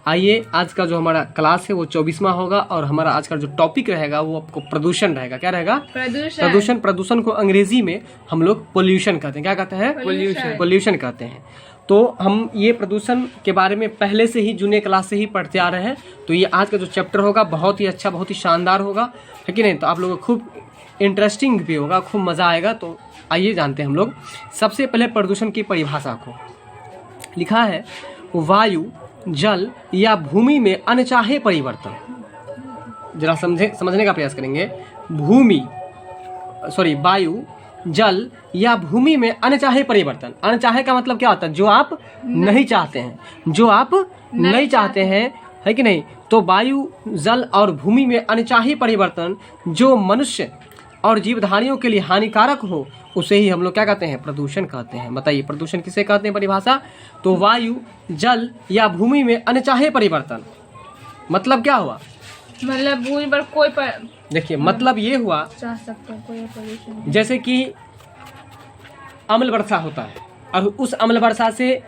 आइए, आज का जो हमारा क्लास है वो 24वां होगा और हमारा आज का जो टॉपिक रहेगा वो आपको प्रदूषण रहेगा। क्या रहेगा? प्रदूषण। प्रदूषण को अंग्रेजी में हम लोग पोल्यूशन कहते हैं। क्या कहते हैं? पोल्यूशन कहते हैं। तो हम ये प्रदूषण के बारे में पहले से ही जूनियर क्लास से ही पढ़ते आ रहे हैं। तो ये आज का जो चैप्टर होगा बहुत ही अच्छा, बहुत ही शानदार होगा, है कि नहीं? तो आप लोगों को खूब इंटरेस्टिंग भी होगा, खूब मज़ा आएगा। तो आइए जानते हैं हम लोग सबसे पहले प्रदूषण की परिभाषा को। लिखा है वायु, जल या भूमि में अनचाहे परिवर्तन। जरा समझने का प्रयास करेंगे। वायु, जल या भूमि में अनचाहे परिवर्तन। अनचाहे का मतलब क्या होता है? जो आप नहीं चाहते हैं, जो आप नहीं चाहते हैं, है कि नहीं? तो वायु, जल और भूमि में अनचाहे परिवर्तन जो मनुष्य और जीवधारियों के लिए हानिकारक हो उसे ही हम लोग क्या कहते हैं? प्रदूषण कहते हैं। बताइए प्रदूषण किसे कहते हैं? परिभाषा तो वायु, जल या भूमि में अनचाहे परिवर्तन। मतलब क्या हुआ? मतलब भूमि पर कोई देखिए मतलब ये हुआ, चाह सकते कोई जैसे कि अम्ल वर्षा होता है और उस अम्ल वर्षा से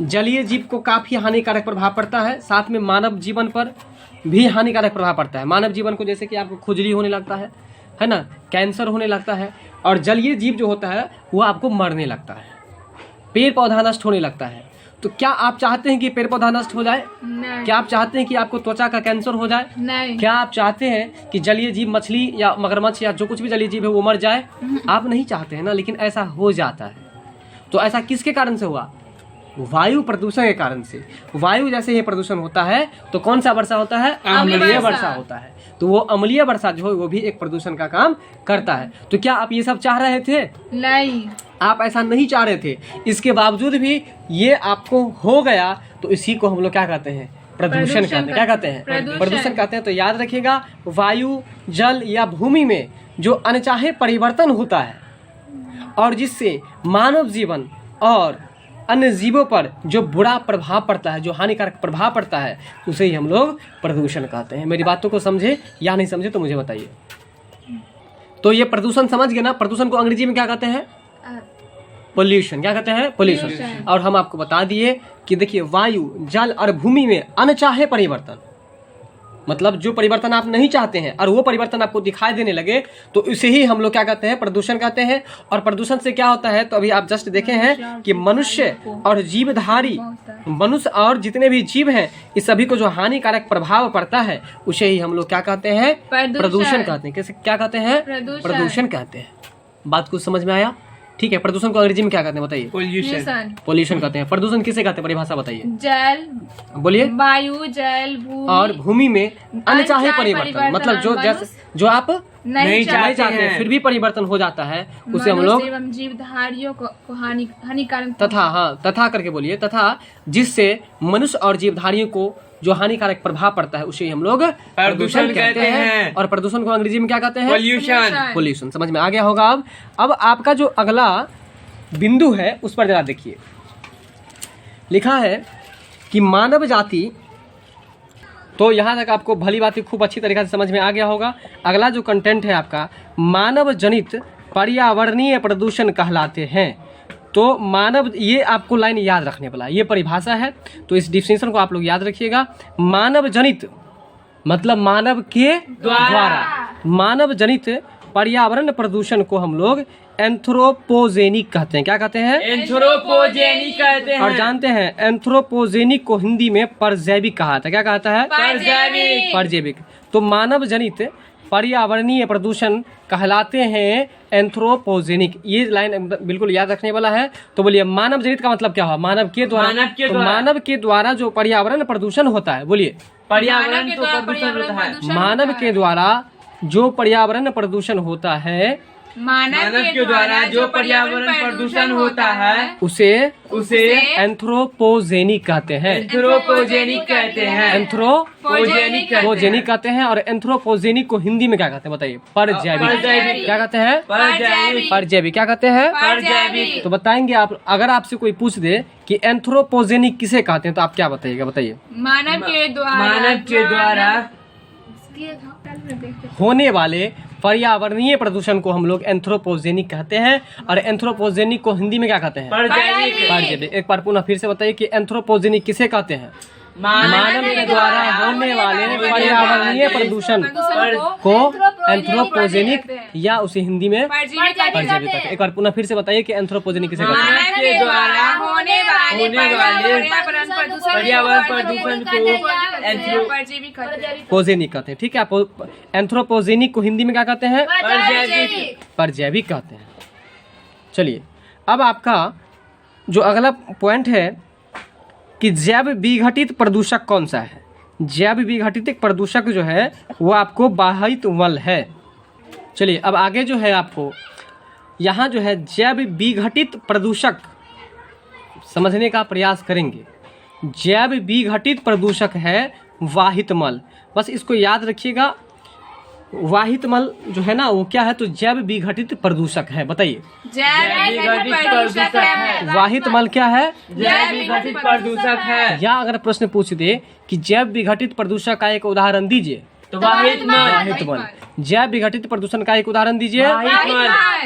जलीय जीव को काफी हानिकारक प्रभाव पड़ता है, साथ में मानव जीवन पर भी हानिकारक प्रभाव पड़ता है। मानव जीवन को जैसे कि आपको खुजली होने लगता है ना, कैंसर होने लगता है। और जलीय जीव जो होता है वो आपको मरने लगता है, पेड़ पौधा नष्ट होने लगता है। तो क्या आप चाहते हैं कि पेड़ पौधा नष्ट हो जाए? नहीं। क्या आप चाहते हैं कि आपको त्वचा का कैंसर हो जाए? नहीं। क्या आप चाहते हैं कि जलीय जीव, मछली या मगरमच्छ या जो कुछ भी जलीय जीव है वो मर जाए? आप नहीं चाहते हैं ना, लेकिन ऐसा हो जाता है। तो ऐसा किसके कारण से हुआ? वायु प्रदूषण के कारण से। वायु जैसे ही प्रदूषण होता है तो कौन सा वर्षा होता है? अम्लीय वर्षा होता है। तो वो अम्लीय वर्षा जो है वो भी एक प्रदूषण का काम करता है। तो क्या आप ये सब चाह रहे थे? नहीं, आप ऐसा नहीं चाह रहे थे। इसके बावजूद भी ये आपको हो गया, तो इसी को हम लोग क्या कहते हैं? प्रदूषण कहते हैं। क्या कहते हैं? प्रदूषण कहते हैं। तो याद रखिएगा, वायु, जल या भूमि में जो अनचाहे परिवर्तन होता है और जिससे मानव जीवन और अन्य जीवों पर जो बुरा प्रभाव पड़ता है, जो हानिकारक प्रभाव पड़ता है, उसे ही हम लोग प्रदूषण कहते हैं। मेरी बातों को समझे या नहीं समझे तो मुझे बताइए। तो ये प्रदूषण समझ गए ना? प्रदूषण को अंग्रेजी में क्या कहते हैं? पोल्यूशन। क्या कहते हैं? पोल्यूशन। और हम आपको बता दिए कि देखिए वायु, जल और भूमि में अनचाहे परिवर्तन, मतलब जो परिवर्तन आप नहीं चाहते हैं और वो परिवर्तन आपको दिखाई देने लगे तो इसे ही हम लोग क्या कहते हैं? प्रदूषण कहते हैं। और प्रदूषण से क्या होता है? तो अभी आप जस्ट देखे हैं कि मनुष्य और जीवधारी, मनुष्य और जितने भी जीव हैं, इस सभी को जो हानिकारक प्रभाव पड़ता है उसे ही हम लोग क्या कहते हैं? प्रदूषण कहते हैं। कैसे? क्या कहते हैं? प्रदूषण कहते हैं। बात कुछ समझ में आया? ठीक है। प्रदूषण को अंग्रेजी में क्या कहते हैं? बताइए। पोल्यूशन कहते हैं। प्रदूषण किसे कहते हैं? परिभाषा बताइए। जल, बोलिए। वायु, जल, भूमि और भूमि में अनचाहे परिवर्तन, मतलब जो आप नहीं चाहते हैं फिर भी परिवर्तन हो जाता है, उसे हम लोग एवं जीवधारियों को हानिकारक तथा करके बोलिए। तथा जिससे मनुष्य और जीवधारियों को जो हानिकारक प्रभाव पड़ता है उसे हम लोग प्रदूषण कहते हैं। और प्रदूषण को अंग्रेजी में क्या कहते हैं? पोल्यूशन। समझ में आ गया होगा। अब आपका जो अगला बिंदु है उस पर जरा देखिए। लिखा है कि मानव जाति, तो यहाँ तक आपको भली बात खूब अच्छी तरीके से समझ में आ गया होगा। अगला जो कंटेंट है आपका, मानव जनित पर्यावरणीय प्रदूषण कहलाते हैं। तो मानव, ये आपको लाइन याद रखने वाला, ये परिभाषा है, तो इस डिफिनेशन को आप लोग याद रखिएगा। मानव जनित मतलब मानव के द्वारा, मानव जनित पर्यावरण प्रदूषण को हम लोग एंथ्रोपोजेनिक कहते हैं। क्या कहते हैं? एंथ्रोपोजेनिक कहते हैं। और जानते हैं एंथ्रोपोजेनिक को हिंदी में परजैविक कहा था। क्या कहता है? परजैविक। तो मानव जनित पर्यावरणीय प्रदूषण कहलाते हैं एंथ्रोपोजेनिक। ये लाइन बिल्कुल याद रखने वाला है। तो बोलिए मानव जनित का मतलब क्या हुआ? मानव के द्वारा। मानव के द्वारा जो पर्यावरण प्रदूषण होता है, बोलिए। पर्यावरण तो प्रदूषण होता है। मानव के द्वारा जो पर्यावरण प्रदूषण होता है, मानव के द्वारा जो पर्यावरण प्रदूषण होता है उसे एंथ्रोपोजेनिक कहते हैं। एंथ्रोपोजेनिक कहते हैं। एंथ्रोपोजेनिक कहते हैं। और एंथ्रोपोजेनिक को हिंदी में क्या कहते हैं? बताइए। परजैविक। क्या कहते हैं? परजैविक। क्या कहते हैं? परजैविक। तो बताएंगे आप, अगर आपसे कोई पूछ दे कि एंथ्रोपोजेनिक किसे कहते हैं तो आप क्या बताइएगा? बताइए। मानव के द्वारा होने वाले पर्यावरणीय प्रदूषण को हम लोग एंथ्रोपोजेनिक कहते हैं। और एंथ्रोपोजेनिक को हिंदी में क्या कहते हैं? परजैविक। एक बार पुनः फिर से बताइए कि एंथ्रोपोजेनिक किसे कहते हैं? मानव के द्वारा होने वाले पर्यावरणीय प्रदूषण को एंथ्रोपोजेनिक या उसे हिंदी में परजीवी कहते हैं। एक बार पुनः फिर से बताइए कि एंथ्रोपोजेनिक किसे कहते हैं? मानव के द्वारा होने वाले पर्यावरण प्रदूषण को पोजेनिक कहते हैं। ठीक है, आप एंथ्रोपोजेनिक को हिंदी में क्या कहते हैं? परजैविक कहते हैं। चलिए, अब आपका जो अगला पॉइंट है कि जैव विघटित प्रदूषक कौन सा है? जैव विघटित प्रदूषक जो है वो आपको बाहित मल है। चलिए, अब आगे जो है आपको यहाँ जो है जैव विघटित प्रदूषक समझने का प्रयास करेंगे। जैव विघटित प्रदूषक है वाहित मल। बस इसको याद रखिएगा, वाहित मल जो है ना वो क्या है? तो जैव विघटित प्रदूषक है। बताइए, वाहित मल क्या है? जैव विघटित प्रदूषक है। या अगर प्रश्न पूछ दे कि जैव विघटित प्रदूषक का एक उदाहरण दीजिए, तो वाहित मल। जैव विघटित प्रदूषण का एक उदाहरण दीजिए,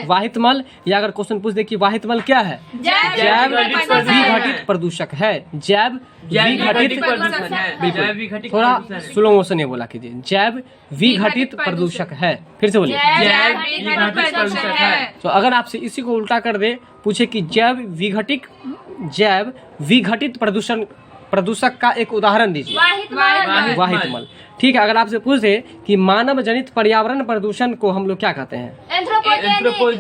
वाहित मल। या अगर क्वेश्चन पूछ दे कि वाहित मल क्या है? जैव विघटित प्रदूषक है। जैव विघटित प्रदूषक थोड़ा स्लो मोशन ये बोला कीजिए, जैव विघटित प्रदूषक है। फिर से बोलिए, जैव विघटित प्रदूषक है। तो अगर आपसे इसी को उल्टा कर दे, पूछे कि जैव विघटित प्रदूषक का एक उदाहरण दीजिए, वाहित मल। ठीक है, अगर आपसे पूछे कि मानव जनित पर्यावरण प्रदूषण को हम लोग क्या कहते हैं?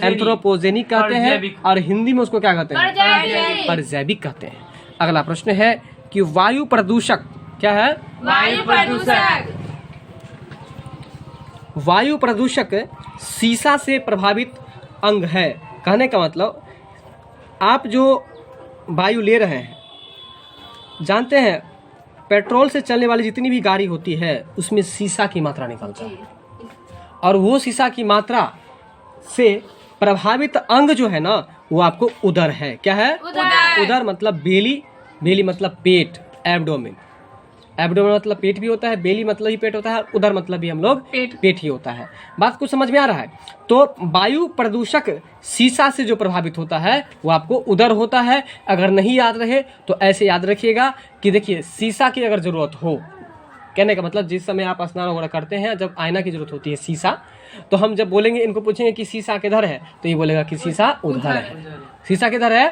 एंथ्रोपोजेनिक कहते हैं, और हिंदी में उसको क्या कहते हैं? परजैविक कहते हैं। अगला प्रश्न है कि वायु प्रदूषक क्या है? वायु प्रदूषक। वायु प्रदूषक सीसा से प्रभावित अंग है। कहने का मतलब, आप जो वायु ले रहे हैं, जानते हैं पेट्रोल से चलने वाली जितनी भी गाड़ी होती है उसमें सीसा की मात्रा निकलता है, और वो सीसा की मात्रा से प्रभावित अंग जो है ना वो आपको उदर है। क्या है? उदर मतलब बेली, बेली मतलब पेट, एब्डोमेन। एब्डोमेन मतलब पेट भी होता है, बेली मतलब ही पेट होता है, उदर मतलब भी हम लोग पेट ही होता है। बात कुछ समझ में आ रहा है? तो वायु प्रदूषक सीसा से जो प्रभावित होता है वो आपको उदर होता है। अगर नहीं याद रहे तो ऐसे याद रखिएगा कि देखिए, सीसा की अगर जरूरत हो, कहने का मतलब जिस समय आप स्नान वगैरह करते हैं जब आईना की जरूरत होती है सीसा, तो हम जब बोलेंगे, इनको पूछेंगे कि सीसा किधर है, तो ये बोलेगा कि सीसा उधर है। सीसा किधर है?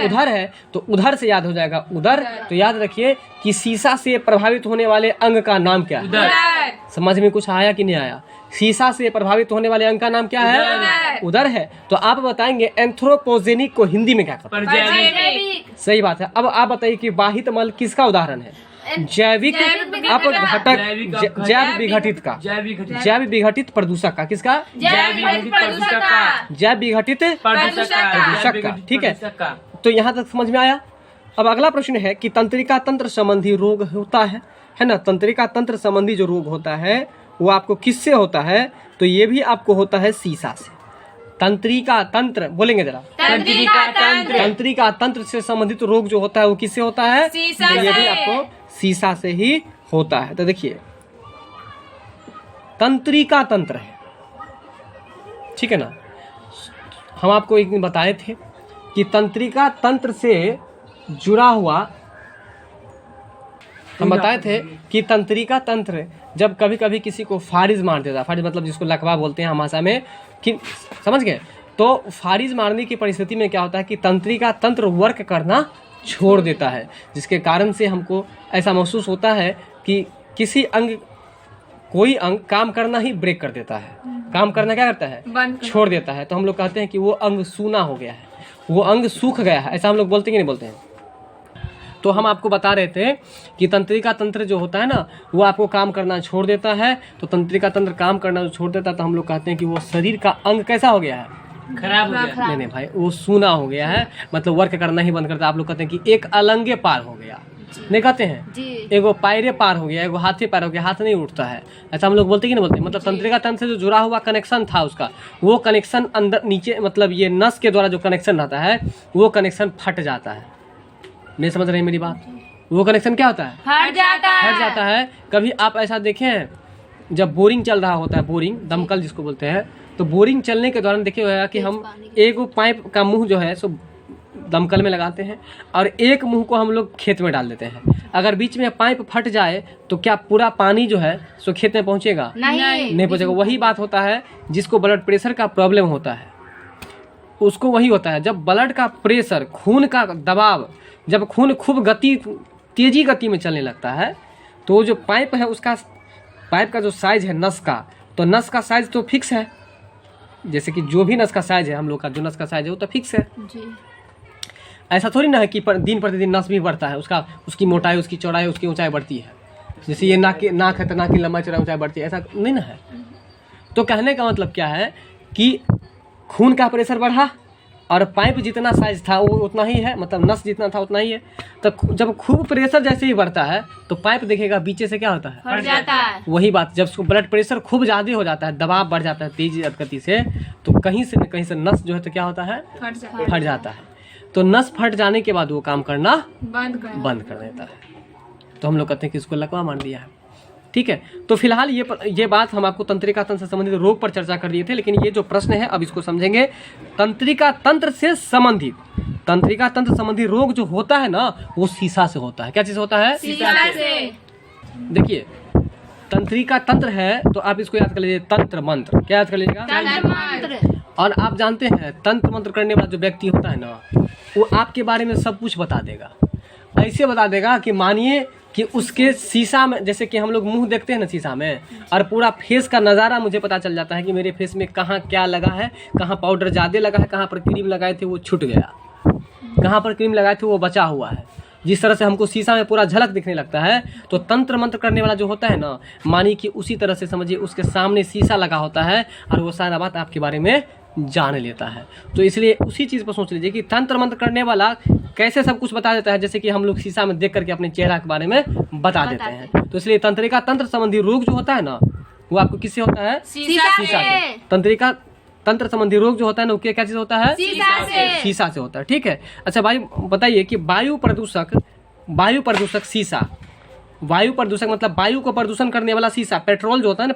उधर है। तो उधर से याद हो जाएगा उदर। तो याद रखिए कि सीसा से प्रभावित होने वाले अंग का नाम क्या है? समझ में कुछ आया कि नहीं आया? सीसा से प्रभावित होने वाले अंग का नाम क्या है? उदर है। तो आप बताएंगे एंथ्रोपोजेनिक को हिंदी में क्या कहते हैं? सही बात है। अब आप बताइए कि वाहित मल किसका उदाहरण है? जैविक अपघटक, जैव विघटित का, जैव विघटित प्रदूषक का। किसका? जैव विघटित प्रदूषक का। ठीक है, तो यहाँ तक समझ में आया। अब अगला प्रश्न है कि तंत्रिका तंत्र संबंधी रोग होता है ना? तंत्रिका तंत्र संबंधी जो रोग होता है वो आपको किससे होता है? तो ये भी आपको होता है सीसा से। तंत्रिका तंत्र बोलेंगे जरा, तंत्रिका तंत्र से संबंधित रोग जो होता है वो किससे होता है? तो ये भी आपको सीसा से ही होता है। तो देखिए, तंत्रिका तंत्र है, ठीक है ना? हम आपको एक दिन बताए थे कि तंत्रिका तंत्र से जुड़ा हुआ, हम बताए थे कि तंत्रिका तंत्र जब कभी कभी किसी को फारिज मार देता, फारिज मतलब जिसको लकवा बोलते हैं हम भाषा में, कि समझ गए? तो फारिज मारने की परिस्थिति में क्या होता है कि तंत्रिका तंत्र वर्क करना छोड़ देता है, जिसके कारण से हमको ऐसा महसूस होता है कि किसी अंग, कोई अंग काम करना ही ब्रेक कर देता है, काम करना क्या करता है? छोड़ देता है। तो हम लोग कहते हैं कि वो अंग सूना हो गया है, वो अंग सूख गया है। ऐसा हम लोग बोलते हैं कि नहीं बोलते हैं? तो हम आपको बता रहे थे कि तंत्रिका तंत्र जो होता है ना वो आपको काम करना छोड़ देता है। तो तंत्रिका तंत्र काम करना छोड़ देता है तो हम लोग कहते हैं कि वो शरीर का अंग कैसा हो गया है? खराब हो गया। नहीं भाई, वो सूना हो गया है, मतलब वर्क करना ही बंद करता है। आप लोग कहते हैं कि एक अलंगे पार हो गया, नहीं कहते हैं? एगो पैरे पार हो गया, एगो हाथे पार हो गया, हाथ नहीं उठता है। ऐसा हम लोग बोलते कि नहीं बोलते? मतलब तंत्रिका तंत्र से जो जुड़ा हुआ कनेक्शन था उसका, वो कनेक्शन अंदर नीचे, मतलब ये नस के द्वारा जो कनेक्शन रहता है वो कनेक्शन फट जाता है। नहीं समझ रहे मेरी बात? वो कनेक्शन क्या होता है? हट जाता है। कभी आप ऐसा देखे हैं, जब बोरिंग चल रहा होता है, बोरिंग दमकल जिसको बोलते हैं, तो बोरिंग चलने के दौरान देखे होगा कि हम एक पाइप का मुंह जो है सो दमकल में लगाते हैं और एक मुंह को हम लोग खेत में डाल देते हैं। अगर बीच में पाइप फट जाए तो क्या पूरा पानी जो है सो खेत में पहुंचेगा? नहीं पहुंचेगा। वही बात होता है जिसको ब्लड प्रेशर का प्रॉब्लम होता है, उसको वही होता है। जब ब्लड का प्रेशर, खून का दबाव, जब खून खूब तेजी गति में चलने लगता है तो जो पाइप है उसका, पाइप का जो साइज है नस का, तो नस का साइज तो फिक्स है। जैसे कि जो भी नस का साइज है, हम लोग का जो नस का साइज है वो तो फिक्स है जी। ऐसा थोड़ी ना है कि दिन प्रतिदिन नस भी बढ़ता है, उसकी मोटाई, उसकी चौड़ाई, उसकी ऊंचाई बढ़ती है। जैसे ये नाक है तो नाक की लंबाई चौड़ाई ऊंचाई बढ़ती है, ऐसा नहीं ना है। तो कहने का मतलब क्या है कि खून का प्रेशर बढ़ा और पाइप जितना साइज था वो उतना ही है, मतलब नस जितना था उतना ही है। तो जब खूब प्रेशर जैसे ही बढ़ता है तो पाइप देखेगा बीचे से क्या होता है? फट जाता है। वही बात, जब ब्लड प्रेशर खूब ज़्यादा हो जाता है, दबाव बढ़ जाता है तेज गति से, तो कहीं से न कहीं से नस जो है तो क्या होता है? फट जाता है। तो नस फट जाने के बाद वो काम करना बंद कर देता है। तो हम लोग कहते हैं कि इसको लकवा मार दिया है। ठीक है, तो फिलहाल ये बात हम आपको तंत्रिका तंत्र से संबंधित रोग पर चर्चा कर दिए थे, लेकिन ये जो प्रश्न है अब इसको समझेंगे। तंत्रिका तंत्र से संबंधित, तंत्रिका तंत्र संबंधी रोग जो होता है ना वो सीसा से होता है। क्या चीज होता है? सीसा से। देखिए तंत्रिका तंत्र है तो आप इसको याद कर लीजिए, तंत्र मंत्र। क्या याद कर लीजिएगा? तंत्र मंत्र। और आप जानते हैं तंत्र मंत्र करने वाला जो व्यक्ति होता है ना वो आपके बारे में सब कुछ बता देगा। ऐसे बता देगा कि मानिए कि उसके शीशा में, जैसे कि हम लोग मुंह देखते हैं ना शीशा में, और पूरा फेस का नज़ारा मुझे पता चल जाता है कि मेरे फेस में कहाँ क्या लगा है, कहाँ पाउडर ज़्यादा लगा है, कहाँ पर क्रीम लगाए थे वो छूट गया, कहाँ पर क्रीम लगाए थे वो बचा हुआ है। जिस तरह से हमको शीशा में पूरा झलक दिखने लगता है, तो तंत्र मंत्र करने वाला जो होता है ना, मानिए कि उसी तरह से समझिए उसके सामने शीशा लगा होता है और वो सारा बात आपके बारे में जान लेता है। तो इसलिए उसी चीज़ पर सोच लीजिए कि तंत्र मंत्र करने वाला कैसे सब कुछ बता देता है, जैसे कि हम लोग शीशा में देख करके अपने चेहरा के बारे में बता देते हैं। तो इसलिए तंत्रिका तंत्र संबंधी रोग जो होता है ना वो आपको किससे होता है? शीशा से। तंत्रिका तंत्र संबंधी रोग जो होता है ना वो क्या चीज होता है? शीशा से होता है। ठीक है, अच्छा भाई बताइए कि वायु प्रदूषक शीशा, वायु प्रदूषक मतलब वायु को प्रदूषण करने वाला शीशा, पेट्रोल जो होता है ना,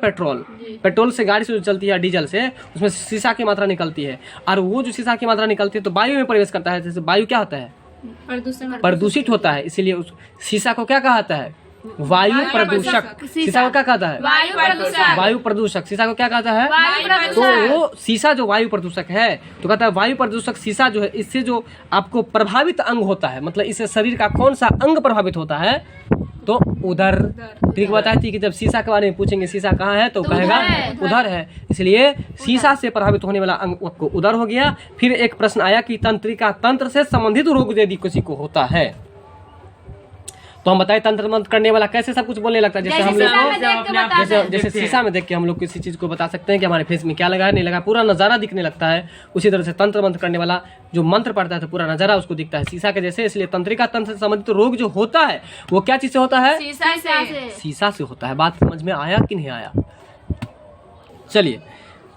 पेट्रोल से गाड़ी से जो चलती है, डीजल से, उसमें शीशा की मात्रा निकलती है और वो जो शीशा की मात्रा निकलती है तो वायु में प्रवेश करता है। जैसे वायु क्या होता है? प्रदूषित होता है। इसीलिए उस शीशा को क्या कहा जाता है? वायु प्रदूषक। शीशा को क्या कहता है? वायु प्रदूषक। शीशा को क्या कहता है? तो वो शीशा जो वायु प्रदूषक है तो कहता है वायु प्रदूषक शीशा जो है, इससे जो आपको प्रभावित अंग होता है, मतलब इससे शरीर का कौन सा अंग प्रभावित होता है? तो उधर। ठीक बताई थी कि जब शीशा के बारे में पूछेंगे शीशा कहाँ है तो कहेगा उधर है। इसलिए शीशा से प्रभावित होने वाला अंग आपको उधर हो गया। फिर एक प्रश्न आया कि तंत्रिका तंत्र से संबंधित रोग यदि किसी को होता है तो हम बताए तंत्र मंत्र करने वाला कैसे सब कुछ बोलने लगता है। जैसे हम लोग जैसे शीशा में देख के हम लोग किसी चीज को बता सकते हैं कि हमारे फेस में क्या लगा है, नहीं लगा, पूरा नज़ारा दिखने लगता है। उसी तरह से तंत्र मंत्र करने वाला जो मंत्र पढ़ता है तो पूरा नज़ारा उसको दिखता है शीशा के जैसे। इसलिए तंत्रिका तंत्र से संबंधित रोग जो होता है वो क्या चीज से होता है? शीशा से होता है। बात समझ में आया कि नहीं आया? चलिए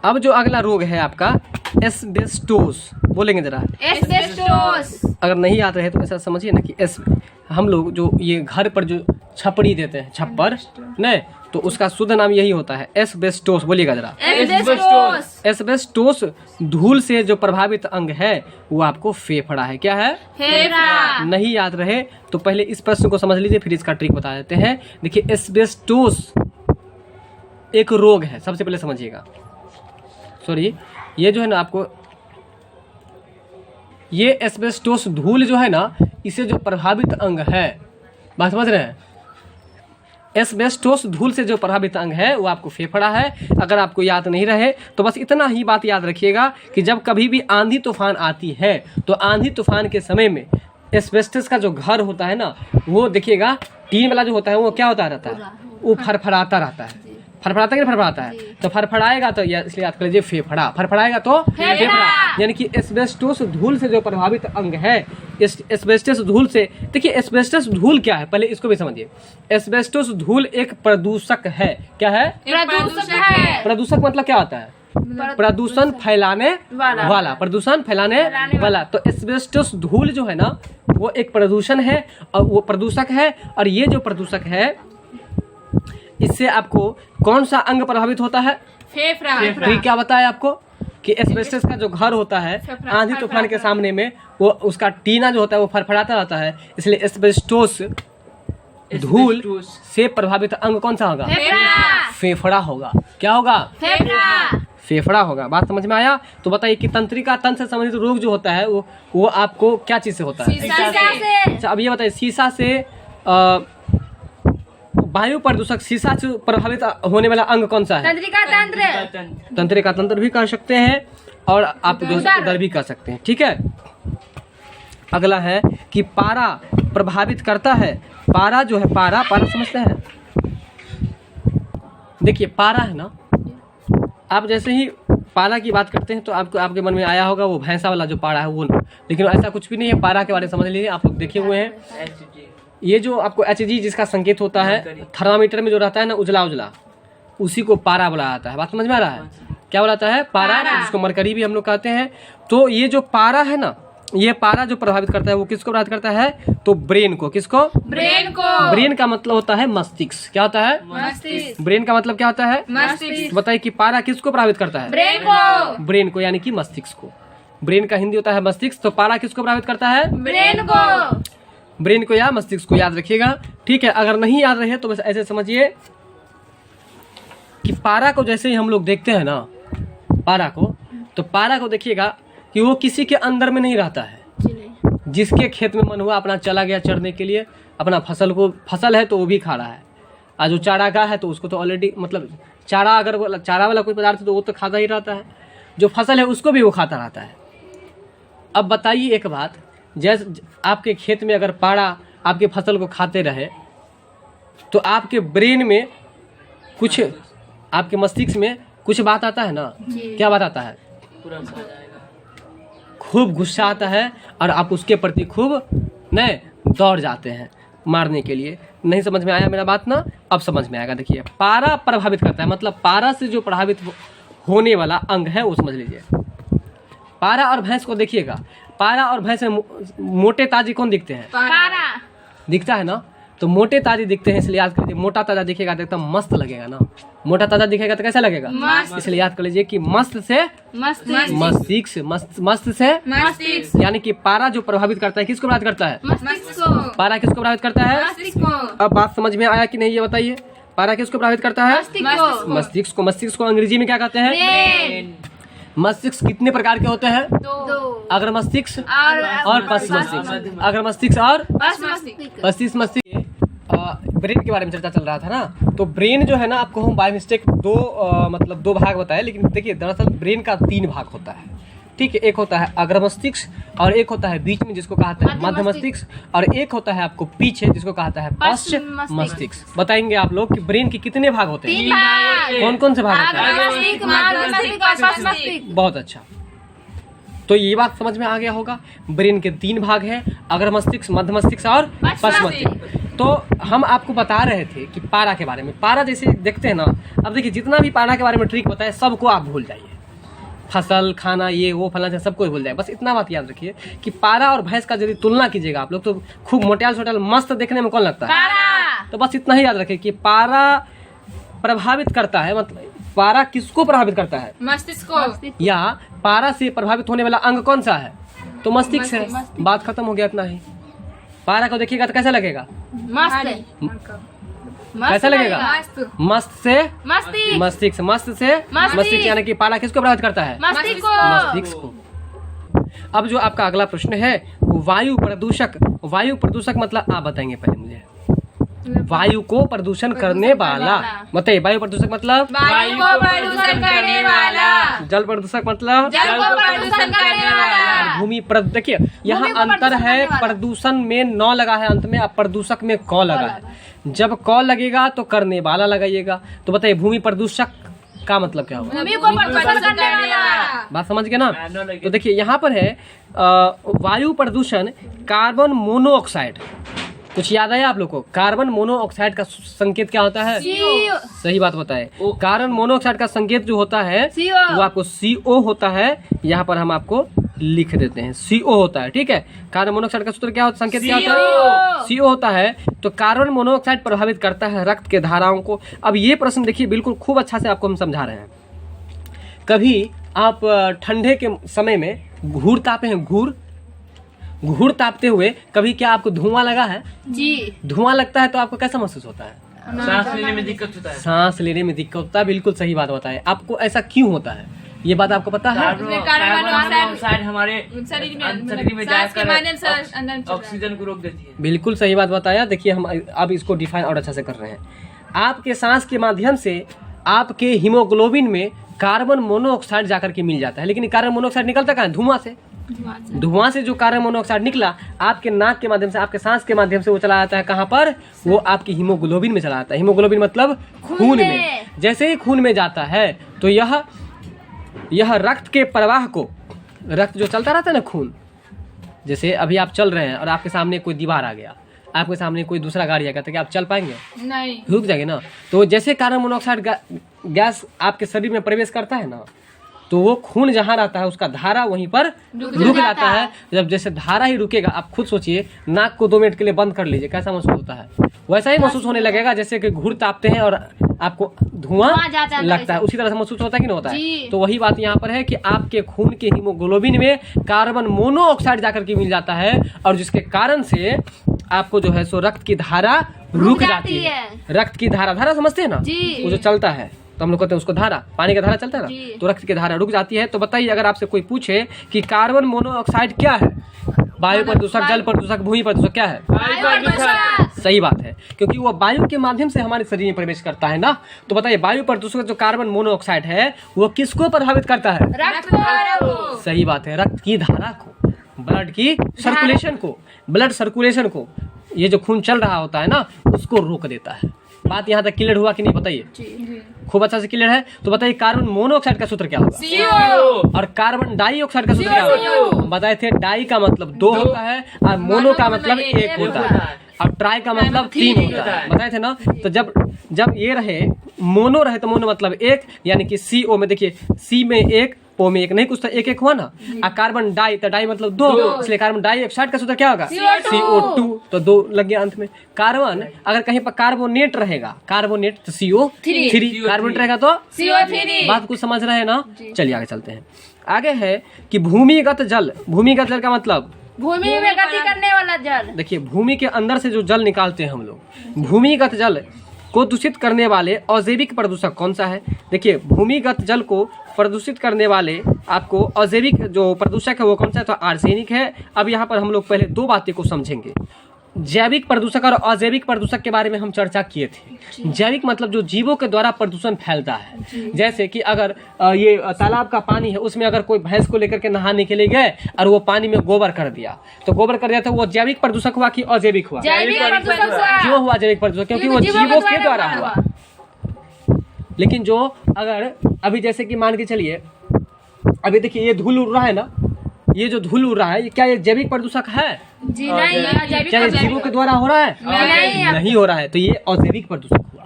अब जो अगला रोग है आपका एस्बेस्टोस, बोलेंगे जरा। एस्बेस्टोस। अगर नहीं याद रहे तो ऐसा समझिए ना कि हम लोग जो ये घर पर जो छपड़ी देते हैं, छप्पर नहीं, तो उसका शुद्ध नाम यही होता है एस्बेस्टोस। बोलिएगा जरा। एस्बेस्टोस धूल से जो प्रभावित अंग है वो आपको फेफड़ा है। क्या है? फेफड़ा। नहीं याद रहे तो पहले इस प्रश्न को समझ लीजिए, फिर इसका ट्रिक बता देते हैं। देखिए एस्बेस्टोस एक रोग है, सबसे पहले समझिएगा। सॉरी, ये जो है ना आपको, ये एस्बेस्टोस धूल जो है ना इसे जो प्रभावित अंग है, बात समझ रहे हैं? एस्बेस्टोस धूल से जो प्रभावित अंग है वो आपको फेफड़ा है। अगर आपको याद नहीं रहे तो बस इतना ही बात याद रखिएगा कि जब कभी भी आंधी तूफान आती है तो आंधी तूफान के समय में एस्बेस्टस का जो घर होता है ना वो देखिएगा टीन वाला जो होता है वो क्या होता रहता है? वो फड़फड़ाता रहता है। फड़फड़ाता कि नहीं फड़फड़ाता है? तो फड़फड़ाएगा तो इसलिए याद कर लीजिए फेफड़ा। फड़फड़ाएगा तो फेफड़ा। यानी कि एस्बेस्टोस धूल से जो प्रभावित अंग है, एस्बेस्टस धूल से, देखिए एस्बेस्टस धूल क्या है पहले इसको भी समझिए। एस्बेस्टोस धूल एक प्रदूषक है। क्या है? प्रदूषक मतलब क्या होता है? प्रदूषण फैलाने वाला। प्रदूषण फैलाने वाला। तो एस्बेस्टोस धूल जो है ना वो एक प्रदूषण है और वो प्रदूषक है। और ये जो प्रदूषक है इससे आपको कौन सा अंग प्रभावित होता है? फेफड़ा। क्या बताया आपको कि एस्बेस्टस का जो घर होता है आंधी तूफान के सामने में वो उसका टीना जो होता है वो फड़फड़ाता रहता है, इसलिए एस्बेस्टोस धूल से प्रभावित अंग कौन सा होगा? फेफड़ा होगा। क्या होगा? फेफड़ा होगा। बात समझ में आया? तो बताइए कि तंत्रिका तंत्र से संबंधित रोग जो होता है वो आपको क्या चीज से होता है? अच्छा, अब ये बताइए शीशा से वायु प्रदूषक शीशा से प्रभावित होने वाला अंग कौन सा है? तंत्रिका तंत्र। तंत्रिका तंत्र भी कर सकते हैं और आप उदर भी कर सकते हैं। ठीक है, अगला है कि पारा प्रभावित करता है। पारा जो है, पारा समझते हैं? देखिए पारा है ना, आप जैसे ही पारा की बात करते हैं तो आपके मन में आया होगा वो भैंसा वाला जो पारा है वो, लेकिन ऐसा कुछ भी नहीं है। पारा के बारे में समझ लीजिए, आप लोग देखे हुए हैं। ये जो आपको HG जिसका संकेत होता है थर्मामीटर में जो रहता है ना उजला उजला, उसी को पारा बोला जाता है। बात समझ में आ रहा है? क्या बोला जाता है? पारा, जिसको मरकरी भी हम लोग कहते हैं। तो ये जो पारा है ना, ये पारा जो प्रभावित करता है वो किसको प्रभावित करता है? तो ब्रेन को। किसको? ब्रेन को। ब्रेन का मतलब होता है मस्तिष्क। क्या होता है? मस्तिष्क। ब्रेन का मतलब क्या होता है? मस्तिष्क। बताइए कि पारा किसको प्रभावित करता है? ब्रेन को। ब्रेन को यानी कि मस्तिष्क को। ब्रेन का हिंदी होता है मस्तिष्क, तो पारा किसको प्रभावित करता है? ब्रेन को। ब्रेन को या मस्तिष्क को, याद रखिएगा। ठीक है, अगर नहीं याद रहे तो बस ऐसे समझिए कि पारा को जैसे ही हम लोग देखते हैं ना, पारा को, तो पारा को देखिएगा कि वो किसी के अंदर में नहीं रहता है। जिसके खेत में मन हुआ अपना चला गया चरने के लिए, अपना फसल है तो वो भी खा रहा है। आज जो चारागाह है तो उसको तो ऑलरेडी मतलब चारा, अगर चारा वाला कोई पदार्थ है तो वो तो खाता ही रहता है। जो फसल है उसको भी वो खाता रहता है। अब बताइए एक बात, जैसे आपके खेत में अगर पारा आपके फसल को खाते रहे तो आपके ब्रेन में कुछ, आपके मस्तिष्क में कुछ बात आता है ना। क्या बात आता है? खूब गुस्सा आता है और आप उसके प्रति खूब दौड़ जाते हैं मारने के लिए। नहीं समझ में आया मेरा बात ना? अब समझ में आएगा। देखिए पारा प्रभावित करता है, मतलब पारा से जो प्रभावित होने वाला अंग है वो समझ लीजिए। पारा और भैंस को देखिएगा, पारा और भैंस में मोटे ताजे कौन दिखते हैं? पारा दिखता है ना, तो मोटे ताजे दिखते हैं, इसलिए याद कर लीजिए। मोटा ताजा दिखेगा तो एकदम मस्त लगेगा ना, मोटा ताजा दिखेगा तो कैसा लगेगा? इसलिए याद कर लीजिए कि मस्त से मस्तिष्क, मस्त से मस्तिष्क, यानी कि पारा जो प्रभावित करता है किसको प्रभावित करता है? मस्तिष्क को। पारा किसको प्रभावित करता है? मस्तिष्क को। अब बात समझ में आया कि नहीं ये बताइए? पारा किसको प्रभावित करता है? मस्तिष्क को। मस्तिष्क को अंग्रेजी में क्या कहते हैं? मस्तिष्क कितने प्रकार के होते हैं? दो। अगर मस्तिष्क और पश्च मस्तिष्क। अगर मस्तिष्क और पश्चिम मस्तिष्क। ब्रेन के बारे में चर्चा चल रहा था ना, तो ब्रेन जो है ना, आपको हम बाय मिस्टेक दो भाग बताए, लेकिन देखिए दरअसल ब्रेन का 3 भाग होता है। ठीक है, एक होता है अग्र मस्तिष्क, और एक होता है बीच में जिसको कहता है मध्य मस्तिष्क, और एक होता है आपको पीछे जिसको कहता है पश्चिम मस्तिष्क। बताएंगे आप लोग कि ब्रेन के कितने भाग होते हैं? कौन कौन से भाग होते हैं? बहुत अच्छा, तो ये बात समझ में आ गया होगा। ब्रेन के 3 भाग हैं, अग्र मस्तिष्क, मध्य मस्तिष्क और पश्चिम मस्तिष्क। तो हम आपको बता रहे थे कि पारा के बारे में। पारा जैसे देखते हैं ना, अब देखिए जितना भी पारा के बारे में ट्रिक बताए सबको आप भूल जाइए। फसल खाना ये वो फलाना सबको भूल जाए, बस इतना बात याद रखिए कि पारा और भैंस का यदि तुलना कीजिएगा आप लोग तो खूब मोटियाल छोटाल मस्त देखने में कौन लगता है? तो बस इतना ही याद रखिए कि पारा प्रभावित करता है, मतलब पारा किसको प्रभावित करता है? मस्तिष्क को। या पारा से प्रभावित होने वाला अंग कौन सा है? तो मस्तिष्क है। बात खत्म हो गया, इतना ही। पारा को देखिएगा तो कैसा लगेगा? कैसा लगेगा? मस्त से मस्तिष्क, मस्त से मस्तिष्क, यानी कि पारा किसको प्रभावित करता है? मस्तिष्क को। अब जो आपका अगला प्रश्न है वायु प्रदूषक। वायु प्रदूषक मतलब आप बताएंगे पहले मुझे। वायु को प्रदूषण करने वाला बताइए। वायु प्रदूषक मतलब वायु को प्रदूषण करने वाला। जल प्रदूषक मतलब जल को प्रदूषण करने वाला। भूमि देखिए यहाँ अंतर है, प्रदूषण में न लगा है अंत में, अब प्रदूषक में क लगा है। जब क लगेगा तो करने वाला लगाइएगा। तो बताइए भूमि प्रदूषक का मतलब क्या होगा? भूमि को प्रदूषण करने वाला। बात समझ गए ना? तो देखिए यहाँ पर है वायु प्रदूषण कार्बन मोनोऑक्साइड। कुछ याद आया आप लोग को? कार्बन मोनोऑक्साइड का संकेत क्या होता है? CO। सही बात बताए। कार्बन मोनोऑक्साइड का संकेत जो होता है CO। वो आपको CO होता है। यहाँ पर हम आपको लिख देते हैं CO होता है। ठीक है, कार्बन मोनोऑक्साइड का सूत्र क्या होता है? संकेत क्या होता है? CO होता है। तो कार्बन मोनोऑक्साइड प्रभावित करता है रक्त के धाराओं को। अब ये प्रश्न देखिए बिल्कुल खूब अच्छा से आपको हम समझा रहे हैं। कभी आप ठंडे के समय में घूर तापे हैं, घूर तापते हुए कभी क्या आपको धुआं लगा है? जी। धुआं लगता है तो आपको कैसा महसूस होता है? सांस लेने में दिक्कत होता है। सांस लेने में दिक्कत होता है, बिल्कुल सही बात बताए। आपको ऐसा क्यों होता है, ये बात आपको पता है? कार्बन मोनोऑक्साइड हमारे शरीर में सांस के माध्यम से जाकर अंदर चला ऑक्सीजन को रोक देती है। बिल्कुल सही बात बताया। देखिए हम अब इसको डिफाइन और अच्छा से कर रहे हैं। आपके सांस के माध्यम से आपके हीमोग्लोबिन में कार्बन मोनोऑक्साइड जाकर के मिल जाता है, लेकिन कार्बन मोनोऑक्साइड निकलता कहाँ है? धुआं से। धुआं से जो कार्बन मोनोऑक्साइड निकला आपके नाक के माध्यम से, आपके सांस के माध्यम से वो चला जाता है कहाँ पर? वो आपकी हीमोग्लोबिन में चला जाता है। हीमोग्लोबिन मतलब खून में। जैसे ही खून में जाता है तो यह रक्त के प्रवाह को, रक्त जो चलता रहता है ना खून, जैसे अभी आप चल रहे हैं और आपके सामने कोई दीवार आ गया, आपके सामने कोई दूसरा गाड़ी आ गया, तो क्या आप चल पाएंगे? नहीं, रुक जाएंगे ना। तो जैसे कार्बन मोनोऑक्साइड गैस आपके शरीर में प्रवेश करता है ना, तो वो खून जहाँ रहता है उसका धारा वहीं पर रुक जाता है। जब जैसे धारा ही रुकेगा, आप खुद सोचिए, नाक को 2 मिनट के लिए बंद कर लीजिए, कैसा महसूस होता है? वैसा ही महसूस होने लगेगा जैसे कि घूर तापते हैं और आपको धुआं लगता है, उसी तरह से महसूस होता है कि नहीं होता है? तो वही बात यहाँ पर है कि आपके खून के हीमोग्लोबिन में कार्बन मोनोऑक्साइड जाकर के मिल जाता है, और जिसके कारण से आपको जो है सो रक्त की धारा रुक जाती है। रक्त की धारा समझते हैं ना, वो जो चलता है तो हम लोग कहते हैं उसको धारा, पानी का धारा चलता है ना, तो रक्त की धारा रुक जाती है। तो बताइए, अगर आपसे कोई पूछे कि कार्बन मोनोऑक्साइड क्या है? वायु प्रदूषक, जल प्रदूषक, भूमि प्रदूषक क्या है? वायु प्रदूषक। सही बात है, क्योंकि वो वायु के माध्यम से हमारे शरीर में प्रवेश करता है ना। तो बताइए, वायु प्रदूषक जो कार्बन मोनोऑक्साइड है वो किसको प्रभावित करता है? रक्त को। सही बात है, रक्त की धारा को, ब्लड की सर्कुलेशन को, ब्लड सर्कुलेशन को, ये जो खून चल रहा होता है ना उसको रोक देता है। बात यहाँ तक क्लियर हुआ कि नहीं बताइए? खूब अच्छा से क्लियर है। तो बताइए, कार्बन मोनोऑक्साइड का सूत्र क्या होगा? CO। और कार्बन डाइऑक्साइड का सूत्र क्या होगा? बताए थे, डाई का मतलब 2 होता है और मोनो का मतलब 1 होता है, और ट्राई का मतलब 3 होता है। बताए थे ना। तो जब ये रहे, मोनो रहे तो मोनो मतलब 1, यानी कि CO में देखिए, C में 1, O में 1, नहीं कुछ तो 1 हुआ ना। और कार्बन डाई, तो डाई मतलब 2, इसलिए कार्बन डाइऑक्साइड का सूत्र क्या होगा? CO2। तो 2 लग गया अंत में। कार्बन, अगर कहीं पर कार्बोनेट रहेगा, कार्बोनेट तो CO3, कार्बोनेट रहेगा तो CO3। बात कुछ समझ रहे हैं ना? चलिए आगे चलते हैं। आगे है कि भूमिगत जल। भूमिगत जल का मतलब भूमि में गति करने वाला जल। देखिए, भूमि के अंदर से जो जल निकालते हैं हम लोग, भूमिगत जल को दूषित करने वाले अजैविक प्रदूषक कौन सा है? देखिए, भूमिगत जल को प्रदूषित करने वाले आपको अजैविक जो प्रदूषक है वो कौन सा है? तो आर्सेनिक है। अब यहाँ पर हम लोग पहले 2 बातें को समझेंगे। जैविक प्रदूषक और अजैविक प्रदूषक के बारे में हम चर्चा किए थे। जैविक मतलब जो जीवों के द्वारा प्रदूषण फैलता है, जैसे कि अगर ये तालाब का पानी है, उसमें अगर कोई भैंस को लेकर के नहाने के लिए गए और वो पानी में गोबर कर दिया, तो गोबर कर दिया तो वो जैविक प्रदूषक हुआ कि अजैविक हुआ? क्यों हुआ जैविक प्रदूषक? क्योंकि वो जीवों के द्वारा हुआ। लेकिन जो अगर अभी जैसे कि मान के चलिए, अभी देखिए ये धूल उड़ रहा है ना, ये जो धूल उड़ रहा है, ये क्या ये जैविक प्रदूषक है? जी नहीं, क्या ये जीवों के द्वारा हो रहा है? नहीं हो रहा है, तो ये अजैविक प्रदूषक हुआ।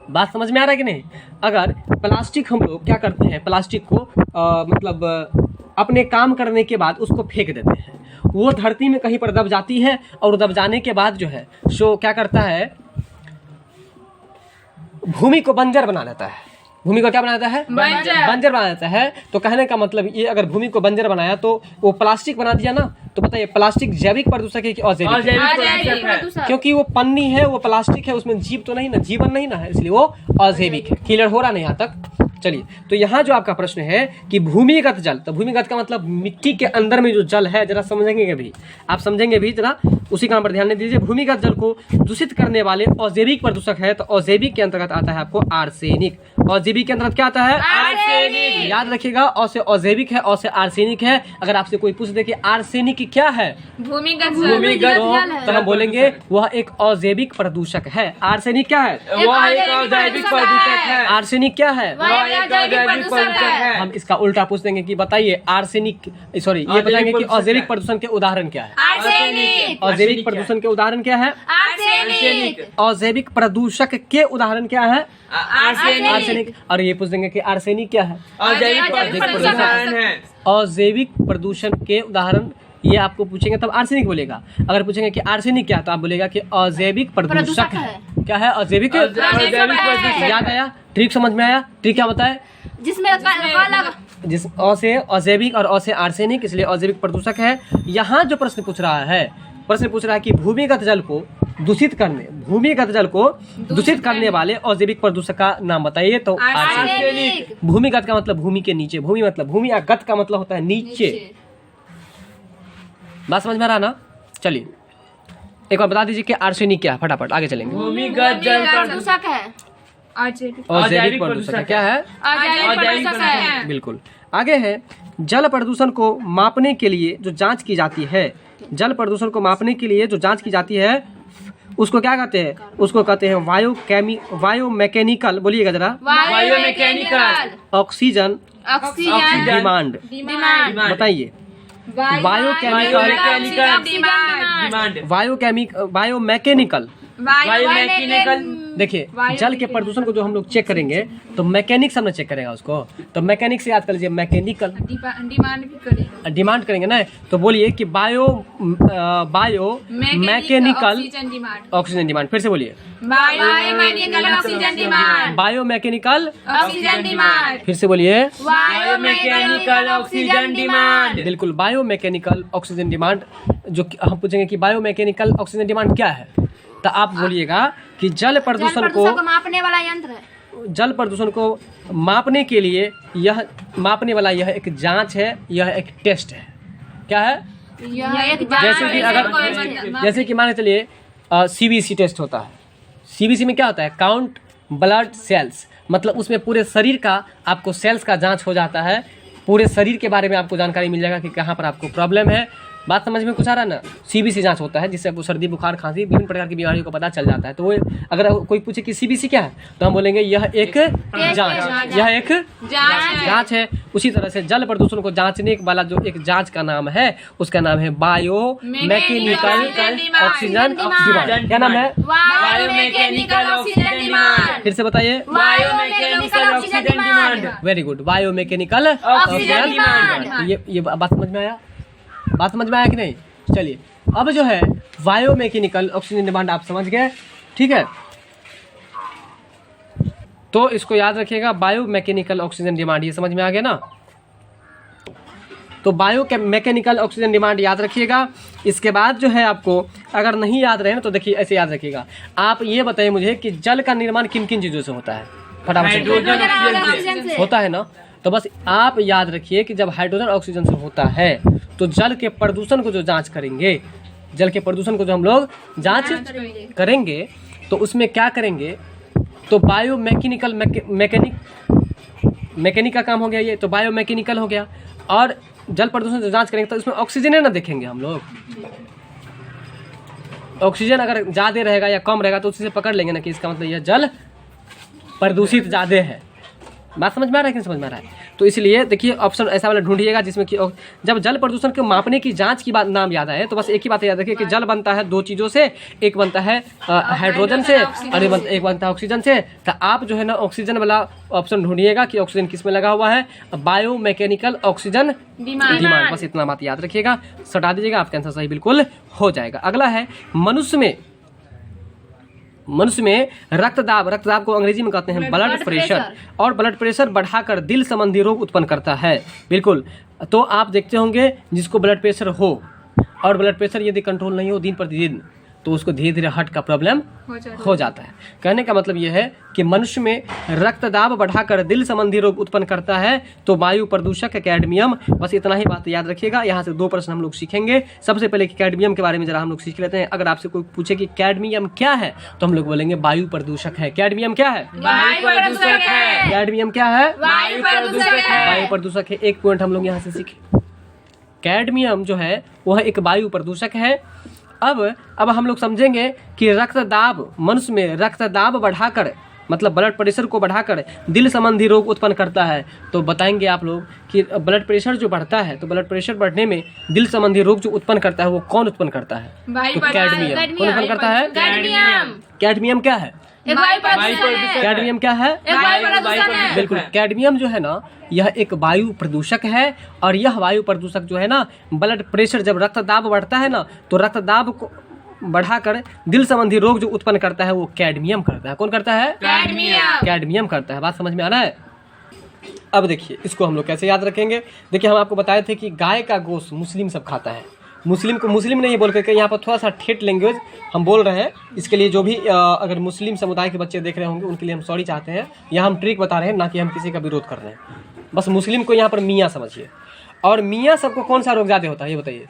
बात समझ में आ रहा है कि नहीं? अगर प्लास्टिक हम लोग क्या करते हैं, प्लास्टिक को मतलब अपने काम करने के बाद उसको फेंक देते हैं, वो धरती में कहीं पर दब जाती है, और दब जाने के बाद जो है सो क्या करता है, भूमि को बंजर बना देता है। भूमि को क्या बना देता है? बंजर बना देता है। तो कहने का मतलब ये, अगर भूमि को बंजर बनाया तो वो प्लास्टिक बना दिया ना, तो बताइए प्लास्टिक जैविक प्रदूषक है कि अजैविक? क्योंकि वो पन्नी है, वो प्लास्टिक है, उसमें जीव तो नहीं ना, जीवन नहीं ना है, इसलिए वो अजैविक है। क्लियर हो रहा नहीं यहाँ तक? चलिए, तो यहाँ जो आपका प्रश्न है कि भूमिगत जल, तो भूमिगत का मतलब मिट्टी के अंदर में जो जल है, जरा समझेंगे भी, आप समझेंगे भी, जरा उसी काम पर ध्यान दे दीजिए। भूमिगत जल को दूषित करने वाले अजैविक प्रदूषक है, तो अजैविक के अंतर्गत आता है आपको आर्सेनिक। अजैविक के अंतर्गत क्या आता है? आर्सेनिक। याद रखिएगा, अ से अजैविक है, अ से आर्सेनिक है। अगर आपसे कोई पूछ दे कि आर्सेनिक क्या है, भूमिगत तो हम बोलेंगे वह एक अजैविक प्रदूषक है। आर्सेनिक क्या है? वह एक अजैविक प्रदूषक है। आर्सेनिक क्या है? है। हम इसका उल्टा पूछ देंगे कि बताइए आर्सेनिक, सॉरी, ये बताएंगे कि अजैविक प्रदूषण के उदाहरण क्या है? आर्सेनिक। अजैविक प्रदूषण के उदाहरण क्या है? आर्सेनिक। अजैविक प्रदूषक के उदाहरण क्या है? आर्सेनिक। आर्सेनिक। और ये पूछ देंगे कि आर्सेनिक क्या है? अजैविक प्रदूषण है। अजैविक प्रदूषण के उदाहरण ये आपको पूछेंगे तब आर्सेनिक बोलेगा। अगर पूछेंगे कि आर्सेनिक क्या है, तो आप बोलेगा कि अजैविक प्रदूषक है। क्या है? अजैविक। अजैविक प्रदूषक। याद आया? ट्रिक समझ में आया? ट्रिक क्या बताए? जिसमें काला जिस अ से अजैविक और अ से आर्सेनिक, इसलिए अजैविक प्रदूषक है। यहाँ जो प्रश्न पूछ रहा है कि भूमिगत जल को दूषित करने वाले अजैविक प्रदूषक का नाम बताइए। तो आर्सेनिक। भूमिगत का मतलब भूमि के नीचे, भूमि मतलब भूमि, और गत का मतलब होता है नीचे। बात समझ में आ रहा ना? चलिए एक बार बता दीजिए कि आर्सेनिक क्या है, फटाफट आगे चलेंगे। भूमिगत जल प्रदूषक है। अजैविक प्रदूषक क्या है? अजैविक प्रदूषक है। बिल्कुल। आगे है जल प्रदूषण को मापने के लिए जो जांच की जाती है, जल प्रदूषण को मापने के लिए जो जांच की जाती है उसको क्या कहते हैं? उसको कहते हैं बायोमैकेनिकल, बोलिएगा जरा। Biomechanical oxygen demand. बताइए। बायोमैकेनिकल। देखिए जल के प्रदूषण को जो हम लोग चेक करेंगे तो मैकेनिक सब ने चेक करेगा उसको, तो मैकेनिक से याद कर लीजिए मैकेनिकल। डिमांड करेंगे ना, तो बोलिए कि बायोमैकेनिकल ऑक्सीजन डिमांड। फिर से बोलिए बायोमैकेनिकल ऑक्सीजन डिमांड। फिर से बोलिए बायोमैकेनिकल ऑक्सीजन डिमांड। बिल्कुल बायोमैकेनिकल ऑक्सीजन डिमांड। जो हम पूछेंगे कि बायोमैकेनिकल ऑक्सीजन डिमांड क्या है, तो आप बोलिएगा कि जल प्रदूषण को मापने वाला यंत्र है। जल प्रदूषण को मापने के लिए यह मापने वाला यह एक जांच है, यह एक टेस्ट है। क्या है? जैसे कि मान के चलिए CBC टेस्ट होता है। CBC में क्या होता है? काउंट ब्लड सेल्स, मतलब उसमें पूरे शरीर का आपको सेल्स का जांच हो जाता है, पूरे शरीर के बारे में आपको जानकारी मिल जाएगा कि कहाँ पर आपको प्रॉब्लम है। बात समझ में कुछ आ रहा है ना? CBC जांच होता है जिससे आपको सर्दी, बुखार, खांसी, विभिन्न प्रकार की बीमारियों का पता चल जाता है। तो वो अगर कोई पूछे कि CBC क्या है तो हम बोलेंगे यह एक जांच, यह एक जांच है। उसी तरह से जल प्रदूषण को जांचने वाला जो एक जांच का नाम है उसका नाम है बायोमैकेनिकल ऑक्सीजन डिमांड। क्या नाम है? Biomechanical oxygen demand. फिर से बताइए। Biomechanical oxygen demand. Very good, biomechanical oxygen demand. ये बात समझ में आया? बात समझ में आया कि नहीं? चलिए अब जो है बायोमैकेनिकल ऑक्सीजन डिमांड आप समझ गए, ठीक है? तो इसको याद रखिएगा, बायोमैकेनिकल ऑक्सीजन डिमांड, ये समझ में आ गया ना? तो बायोमैकेनिकल ऑक्सीजन डिमांड याद रखिएगा। इसके बाद जो है आपको अगर नहीं याद रहे ना तो देखिए ऐसे याद रखिएगा। आप ये बताइए मुझे कि जल का निर्माण किन किन चीज़ों से होता है? फटाफट हाइड्रोजन ऑक्सीजन से होता है ना? तो बस आप याद रखिए कि जब हाइड्रोजन ऑक्सीजन से होता है तो जल के प्रदूषण को जो जांच करेंगे, जल के प्रदूषण को जो हम लोग जांच करेंगे तो उसमें क्या करेंगे? तो बायोमैकेनिकल मैकेनिक का काम हो गया ये, तो बायोमैकेनिकल हो गया। और जल प्रदूषण जो जांच करेंगे तो इसमें ऑक्सीजन है ना, देखेंगे हम लोग ऑक्सीजन अगर ज़्यादा रहेगा या कम रहेगा तो उसी से पकड़ लेंगे ना कि इसका मतलब यह जल प्रदूषित ज़्यादा है। बात समझ में आ रहा है कि समझ में आ रहा है? तो इसलिए देखिए ऑप्शन ऐसा वाला ढूंढिएगा जिसमें कि जब जल प्रदूषण को मापने की जांच की बात नाम याद आए तो बस एक ही बात याद रखिए कि जल बनता है दो चीज़ों से, एक बनता है हाइड्रोजन से और एक बनता है ऑक्सीजन से। तो आप जो है ना ऑक्सीजन वाला ऑप्शन ढूंढिएगा कि ऑक्सीजन किस में लगा हुआ है, बायोमैकेनिकल ऑक्सीजन डिमांड। बस इतना बात याद रखिएगा, सटा दीजिएगा, आपका आंसर सही बिल्कुल हो जाएगा। अगला है मनुष्य में रक्तदाब को अंग्रेजी में कहते हैं ब्लड प्रेशर, और ब्लड प्रेशर बढ़ाकर दिल संबंधी रोग उत्पन्न करता है। बिल्कुल, तो आप देखते होंगे जिसको ब्लड प्रेशर हो और ब्लड प्रेशर यदि कंट्रोल नहीं हो दिन प्रतिदिन तो उसको धीरे धीरे हार्ट का प्रॉब्लम हो जाता है। कहने का मतलब यह है कि मनुष्य में रक्तदाब बढ़ाकर दिल संबंधी रोग उत्पन्न करता है तो वायु प्रदूषक है कैडमियम। बस इतना ही बात याद रखिएगा। यहाँ से 2 प्रश्न हम लोग सीखेंगे। सबसे पहले कि कैडमियम के बारे में जरा हम लोग सीख लेते हैं। अगर आपसे कोई पूछे कि कैडमियम क्या है तो हम लोग बोलेंगे वायु प्रदूषक है। कैडमियम क्या है? वायु प्रदूषक है। कैडमियम क्या है? वायु प्रदूषक है। वायु प्रदूषक है। एक पॉइंट हम लोग यहाँ से सीखे, कैडमियम जो है वह एक वायु प्रदूषक है। अब हम लोग समझेंगे कि रक्तदाब, मनुष्य में रक्तदाब बढ़ाकर मतलब ब्लड प्रेशर को बढ़ाकर दिल संबंधी रोग उत्पन्न करता है। तो बताएंगे आप लोग कि ब्लड प्रेशर जो बढ़ता है तो ब्लड प्रेशर बढ़ने में दिल संबंधी रोग जो उत्पन्न करता है वो कौन उत्पन्न करता है? तो कैडमियम। कौन उत्पन्न करता है? कैडमियम क्या है? कैडमियम क्या है? बिल्कुल, कैडमियम जो है ना यह एक वायु प्रदूषक है। और यह वायु प्रदूषक जो है ना ब्लड प्रेशर, जब रक्तदाब बढ़ता है ना तो रक्तदाब को बढ़ाकर दिल संबंधी रोग जो उत्पन्न करता है वो कैडमियम करता है। कौन करता है? कैडमियम करता है। बात समझ में आ रहा है? अब देखिए इसको हम लोग कैसे याद रखेंगे। देखिए हम आपको बताए थे कि गाय का गोश्त मुस्लिम सब खाता है। मुस्लिम को मुस्लिम नहीं बोल करके यहाँ पर थोड़ा सा ठेठ लैंग्वेज हम बोल रहे हैं। इसके लिए जो भी अगर मुस्लिम समुदाय के बच्चे देख रहे होंगे उनके लिए हम सॉरी चाहते हैं। यहाँ हम ट्रिक बता रहे हैं, ना कि हम किसी का विरोध कर रहे हैं। बस मुस्लिम को यहाँ पर मियाँ समझिए। और मियाँ सबको कौन सा रोग ज़्यादा होता है ये बताइए,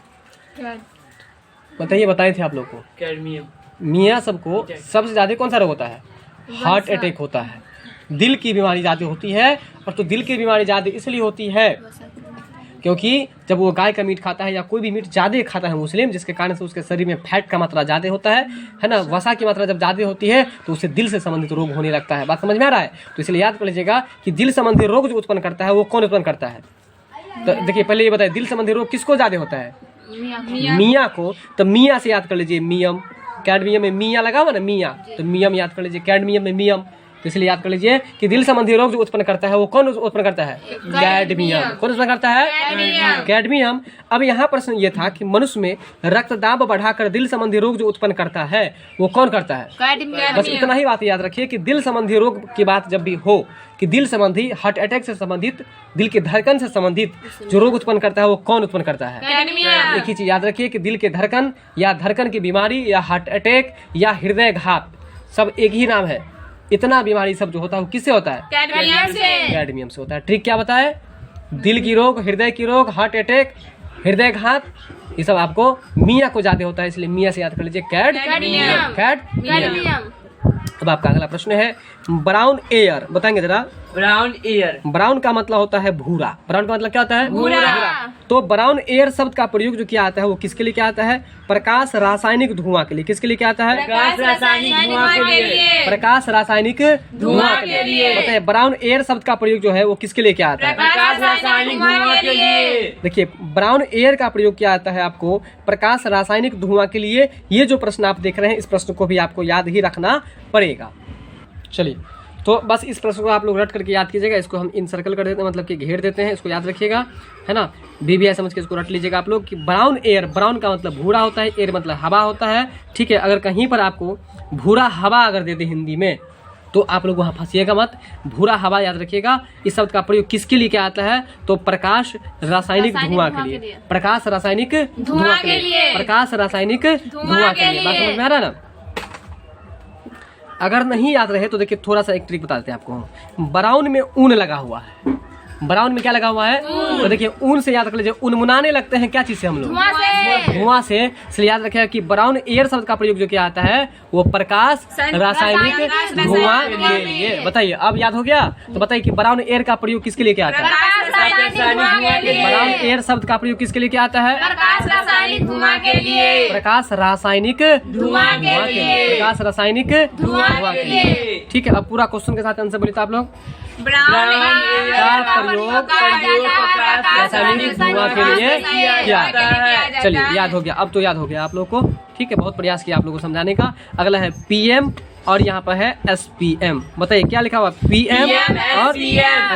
बताए थे आप लोग को। मियाँ सबको सबसे ज़्यादा कौन सा रोग होता है? हार्ट अटैक होता है। दिल की बीमारी ज़्यादा होती है। और तो दिल की बीमारी ज़्यादा इसलिए होती है क्योंकि जब वो गाय का मीट खाता है या कोई भी मीट ज़्यादा खाता है मुस्लिम, जिसके कारण से उसके शरीर में फैट का मात्रा ज़्यादा होता है ना, वसा की मात्रा जब ज़्यादा होती है तो उससे दिल से संबंधित रोग होने लगता है। बात समझ में आ रहा है? तो इसलिए याद कर लीजिएगा कि दिल संबंधी रोग जो उत्पन्न करता है वो कौन उत्पन्न करता है। तो देखिए पहले ये बताइए, दिल संबंधी रोग किसको ज़्यादा होता है? मियाँ को। तो मियाँ से याद कर लीजिए मियम। कैडमियम में मियाँ लगा हुआ ना, मियाँ, तो मियम याद कर लीजिए। कैडमियम में मियम। तो इसलिए याद कर लीजिए कि दिल संबंधी रोग जो उत्पन्न करता है वो कौन उत्पन्न करता है? कैडमियम। कौन उत्पन्न करता है? कैडमियम। अब यहाँ प्रश्न ये था कि मनुष्य में रक्तदाब बढ़ाकर दिल संबंधी रोग जो उत्पन्न करता है वो कौन करता है? बस इतना ही बात याद रखिए कि दिल संबंधी रोग की बात जब भी हो कि दिल संबंधी हार्ट अटैक से संबंधित, दिल के धड़कन से संबंधित जो रोग उत्पन्न करता है वो कौन उत्पन्न करता है? एक ही चीज याद रखिए कि दिल के धड़कन या धड़कन की बीमारी या हार्ट अटैक या हृदय घात सब एक ही नाम है। इतना बीमारी सब जो होता है वो किससे होता है? कैडमियम से होता है। ट्रिक क्या बताए? दिल की रोग, हृदय की रोग, हार्ट अटैक, हृदय घात, ये सब आपको मियाँ को ज्यादा होता है। इसलिए मियाँ से याद कर लीजिए कैडमियम। अब आपका अगला प्रश्न है ब्राउन एयर, बताएंगे जरा। ब्राउन एयर, ब्राउन का मतलब होता है भूरा। ब्राउन का मतलब क्या होता है? भूरा। तो ब्राउन एयर शब्द का प्रयोग जो किया आता है वो किसके लिए किया आता है? प्रकाश रासायनिक धुआं के लिए। किसके लिए किया आता है? प्रकाश रासायनिक धुआं के लिए। प्रकाश रासायनिक धुआं के लिए। बताइए ब्राउन एयर शब्द का प्रयोग जो है वो किसके लिए किया आता है? प्रकाश रासायनिक धुआं के लिए। देखिए ब्राउन एयर का प्रयोग किया आता है आपको प्रकाश रासायनिक धुआं के लिए। ये जो प्रश्न आप देख रहे हैं इस प्रश्न को भी आपको याद ही रखना पड़ेगा। चलिए तो बस इस प्रश्न को आप लोग रट करके याद कीजिएगा। इसको हम इन सर्कल कर देते हैं, मतलब कि घेर देते हैं। इसको याद रखिएगा, है ना। BBI समझ के इसको रट लीजिएगा आप लोग कि ब्राउन एयर, ब्राउन का मतलब भूरा होता है, एयर मतलब हवा होता है। ठीक है, अगर कहीं पर आपको भूरा हवा अगर दे दे हिंदी में तो आप लोग वहाँ फंसिएगा मत। भूरा हवा याद रखिएगा। इस शब्द का प्रयोग किसके लिए किया आता है? तो प्रकाश रासायनिक धुआं के लिए। प्रकाश रासायनिक धुआं के लिए। प्रकाश रासायनिक धुआं के लिए। बात समझ में आ रहा है ना। अगर नहीं याद रहे तो देखिए थोड़ा सा एक ट्रिक बता देते हैं आपको। ब्राउन में ऊन लगा हुआ है। ब्राउन में क्या लगा हुआ है? तो देखिए ऊन से याद रख लीजिए, उनमुनाने लगते हैं क्या चीज से हम लोग? धुआं से। इसलिए याद रखिएगा कि ब्राउन एयर शब्द का प्रयोग जो किया आता है वो प्रकाश रासायनिक धुआं के लिए। बताइए अब याद हो गया? तो बताइए कि ब्राउन एयर का प्रयोग किसके लिए किया आता है? ब्राउन एयर शब्द का प्रयोग किसके लिए किया आता है? प्रकाश रासायनिक धुआं के लिए। प्रकाश रासायनिक धुआं के लिए। प्रकाश रासायनिक धुआं के लिए। ठीक है, अब पूरा क्वेश्चन के साथ आंसर बोलिए तो आप लोग। ब्राउन एयर का प्रयोग रासायनिक धुआं के लिए किया जाता है। चलिए याद हो गया, अब तो याद हो गया आप लोग को। ठीक है, बहुत प्रयास किया आप लोगों को समझाने का। अगला है PM और यहाँ पर है SPM। बताइए क्या लिखा हुआ? PM और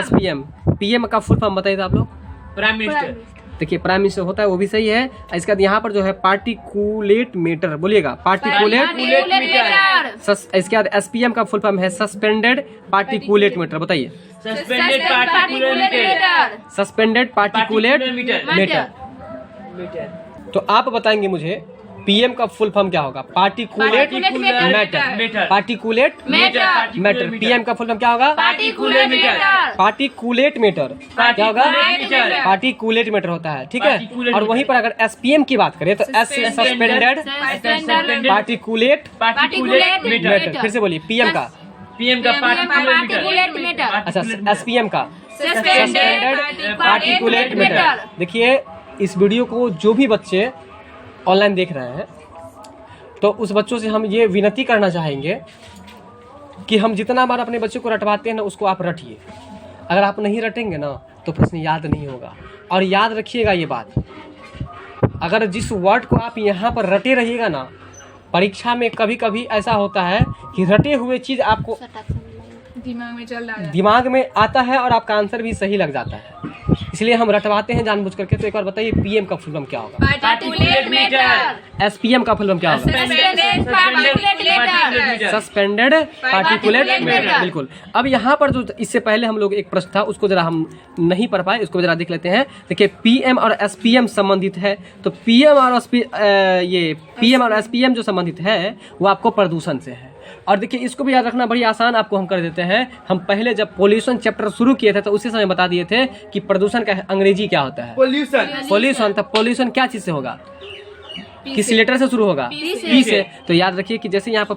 SPM। PM का फुल फॉर्म बताइए आप लोग। Prime minister. देखिए प्राइम मिनिस्टर होता है वो भी सही है। इसके बाद यहाँ पर जो है पार्टिकुलेट मैटर, बोलिएगा पार्टिकुलेट। इसके बाद SPM का फुल फॉर्म है सस्पेंडेड पार्टिकुलेट मैटर। बताइए suspended particular meter. Suspended particulate matter. तो आप बताएंगे मुझे PM का फुल फॉर्म क्या होगा? Particulate matter. Particulate matter. PM का फुल फॉर्म क्या होगा? Particulate matter. पार्टिकुलेट मैटर क्या होगा? पार्टिकुलेट मैटर होता है। ठीक है, और वहीं पर अगर SPM की बात करें तो S सस्पेंडेड पार्टिकुलेट मैटर। फिर से बोलिए PM का पार्टिकुलेट मीटर। अच्छा, SPM का सस्पेंडेड पार्टिकुलेट मैटर। देखिए इस वीडियो को जो भी बच्चे ऑनलाइन देख रहे हैं तो उस बच्चों से हम ये विनती करना चाहेंगे कि हम जितना बार अपने बच्चों को रटवाते हैं ना उसको आप रटिए। अगर आप नहीं रटेंगे ना तो प्रश्न याद नहीं होगा। और याद रखिएगा ये बात, अगर जिस वर्ड को आप यहाँ पर रटे रहिएगा ना, परीक्षा में कभी कभी ऐसा होता है कि रटे हुए चीज़ आपको दिमाग में आता है और आपका आंसर भी सही लग जाता है। इसलिए हम रटवाते हैं जानबूझ करके। तो एक बार बताइए PM का फुल फॉर्म क्या होगा, पार्टिकुलेट मैटर, SPM का फुल फॉर्म क्या होगा, suspended particulate matter, suspended particulate Particulate matter. matter। बिल्कुल। अब यहाँ पर जो इससे पहले हम लोग एक प्रश्न था उसको जरा हम नहीं पढ़ पाए, उसको जरा देख लेते हैं। देखिए PM और SPM संबंधित है, तो PM और SPM जो संबंधित है वो आपको प्रदूषण से है। और देखिए इसको भी याद रखना, बड़ी आसान आपको हम कर देते हैं। हम पहले जब पोल्यूशन चैप्टर शुरू किए थे तो उसी समय बता दिए थे कि प्रदूषण का अंग्रेजी क्या होता है, पोल्यूशन। तो पोल्यूशन क्या चीज से होगा, किस लेटर से शुरू होगा, P से। तो याद रखिए कि जैसे यहाँ पर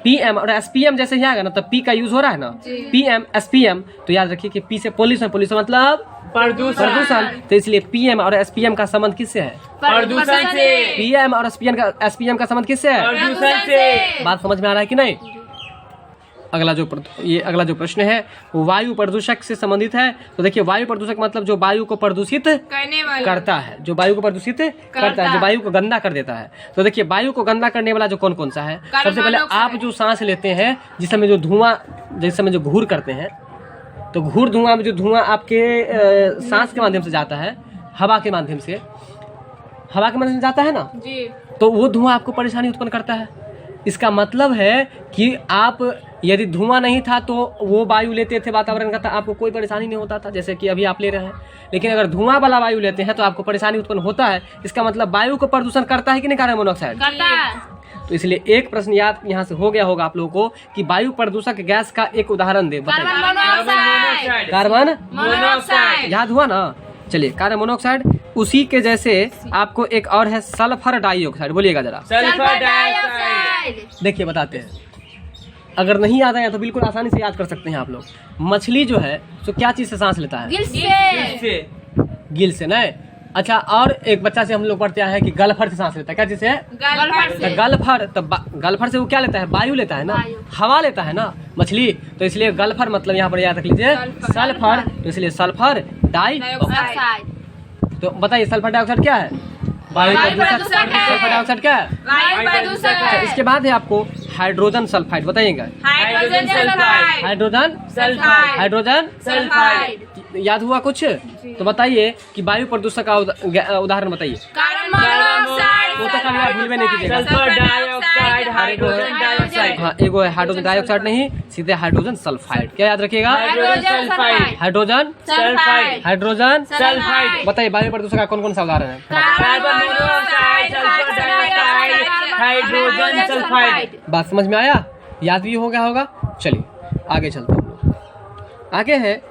PM और SPM जैसे ही आएगा ना, तब P का यूज हो रहा है ना, PM SPM। तो याद रखिए कि P से पोल्यूशन मतलब प्रदूषण। तो इसलिए PM और SPM का संबंध किससे है, प्रदूषण से, PM और SPM का संबंध किससे है, प्रदूषण से। बात समझ में आ रहा है कि नहीं। अगला जो प्रश्न है वो वायु प्रदूषक से संबंधित है। तो देखिए वायु प्रदूषक मतलब जो वायु को प्रदूषित करने वाला, करता है, जो वायु को प्रदूषित करता है, जो वायु को गंदा कर देता है। तो देखिए वायु को गंदा करने वाला जो कौन कौन सा है, सबसे पहले आप जो सांस लेते हैं, जिस समय जो धुआं, जिस समय जो घूर करते हैं, तो घूर धुआं में जो धुआं आपके सांस के माध्यम से जाता है, हवा के माध्यम से जाता है ना, तो वो धुआं आपको परेशानी उत्पन्न करता है। इसका मतलब है कि आप यदि धुआं नहीं था तो वो वायु लेते थे वातावरण का, तो आपको कोई परेशानी नहीं होता था, जैसे कि अभी आप ले रहे हैं। लेकिन अगर धुआं वाला वायु लेते हैं तो आपको परेशानी उत्पन्न होता है। इसका मतलब वायु को प्रदूषण करता है कि नहीं कार्बन मोनोऑक्साइड, तो इसलिए एक प्रश्न याद यहाँ से हो गया होगा आप लोगों को कि वायु प्रदूषक गैस का एक उदाहरण दे, कार्बन मोनोऑक्साइड, याद हुआ ना। चलिए कार्बन मोनोऑक्साइड, उसी के जैसे आपको एक और है सल्फर डाइऑक्साइड, बोलिएगा जरा। सल्फर डाइऑक्साइड, देखिए बताते हैं, अगर नहीं याद आया तो बिल्कुल आसानी से याद कर सकते हैं आप लोग। मछली जो है तो क्या चीज से सांस लेता है, गिल से नहीं। अच्छा, और एक बच्चा से हम लोग पढ़ते हैं कि गलफर से सांस लेता है, क्या चीज से, गलफर से वो क्या लेता है, वायु लेता है ना, हवा लेता है ना मछली। तो इसलिए गलफर मतलब यहाँ पर याद रख लीजिए सल्फर। तो इसलिए सल्फर डाइऑक्साइड। तो बताइए सल्फर डाइऑक्साइड क्या है, वायु प्रदूषक। सल्फर डाइऑक्साइड क्या है, वायु प्रदूषक। इसके बाद है आपको हाइड्रोजन सल्फाइड, बताइएगा। Hydrogen sulphide, hydrogen sulphide. याद हुआ कुछ, तो बताइए कि वायु प्रदूषक का उदाहरण बताइए। कार्बन मोनोऑक्साइड, वो तो कभी आप भूल में नहीं कीजिएगा। Sulphur dioxide, hydrogen dioxide. हाँ, एगो है हाइड्रोजन डाइऑक्साइड नहीं, सीधे हाइड्रोजन सल्फाइड। क्या याद रखिएगा, hydrogen sulphide, hydrogen sulphide, hydrogen sulphide. बताइए वायु प्रदूषक का कौन कौन सा उदाहरण है, carbon monoxide, sulphur dioxide, hydrogen sulphide. बात समझ में आया, याद भी हो गया होगा। चलिए आगे चलते हैं हम लोग। आगे है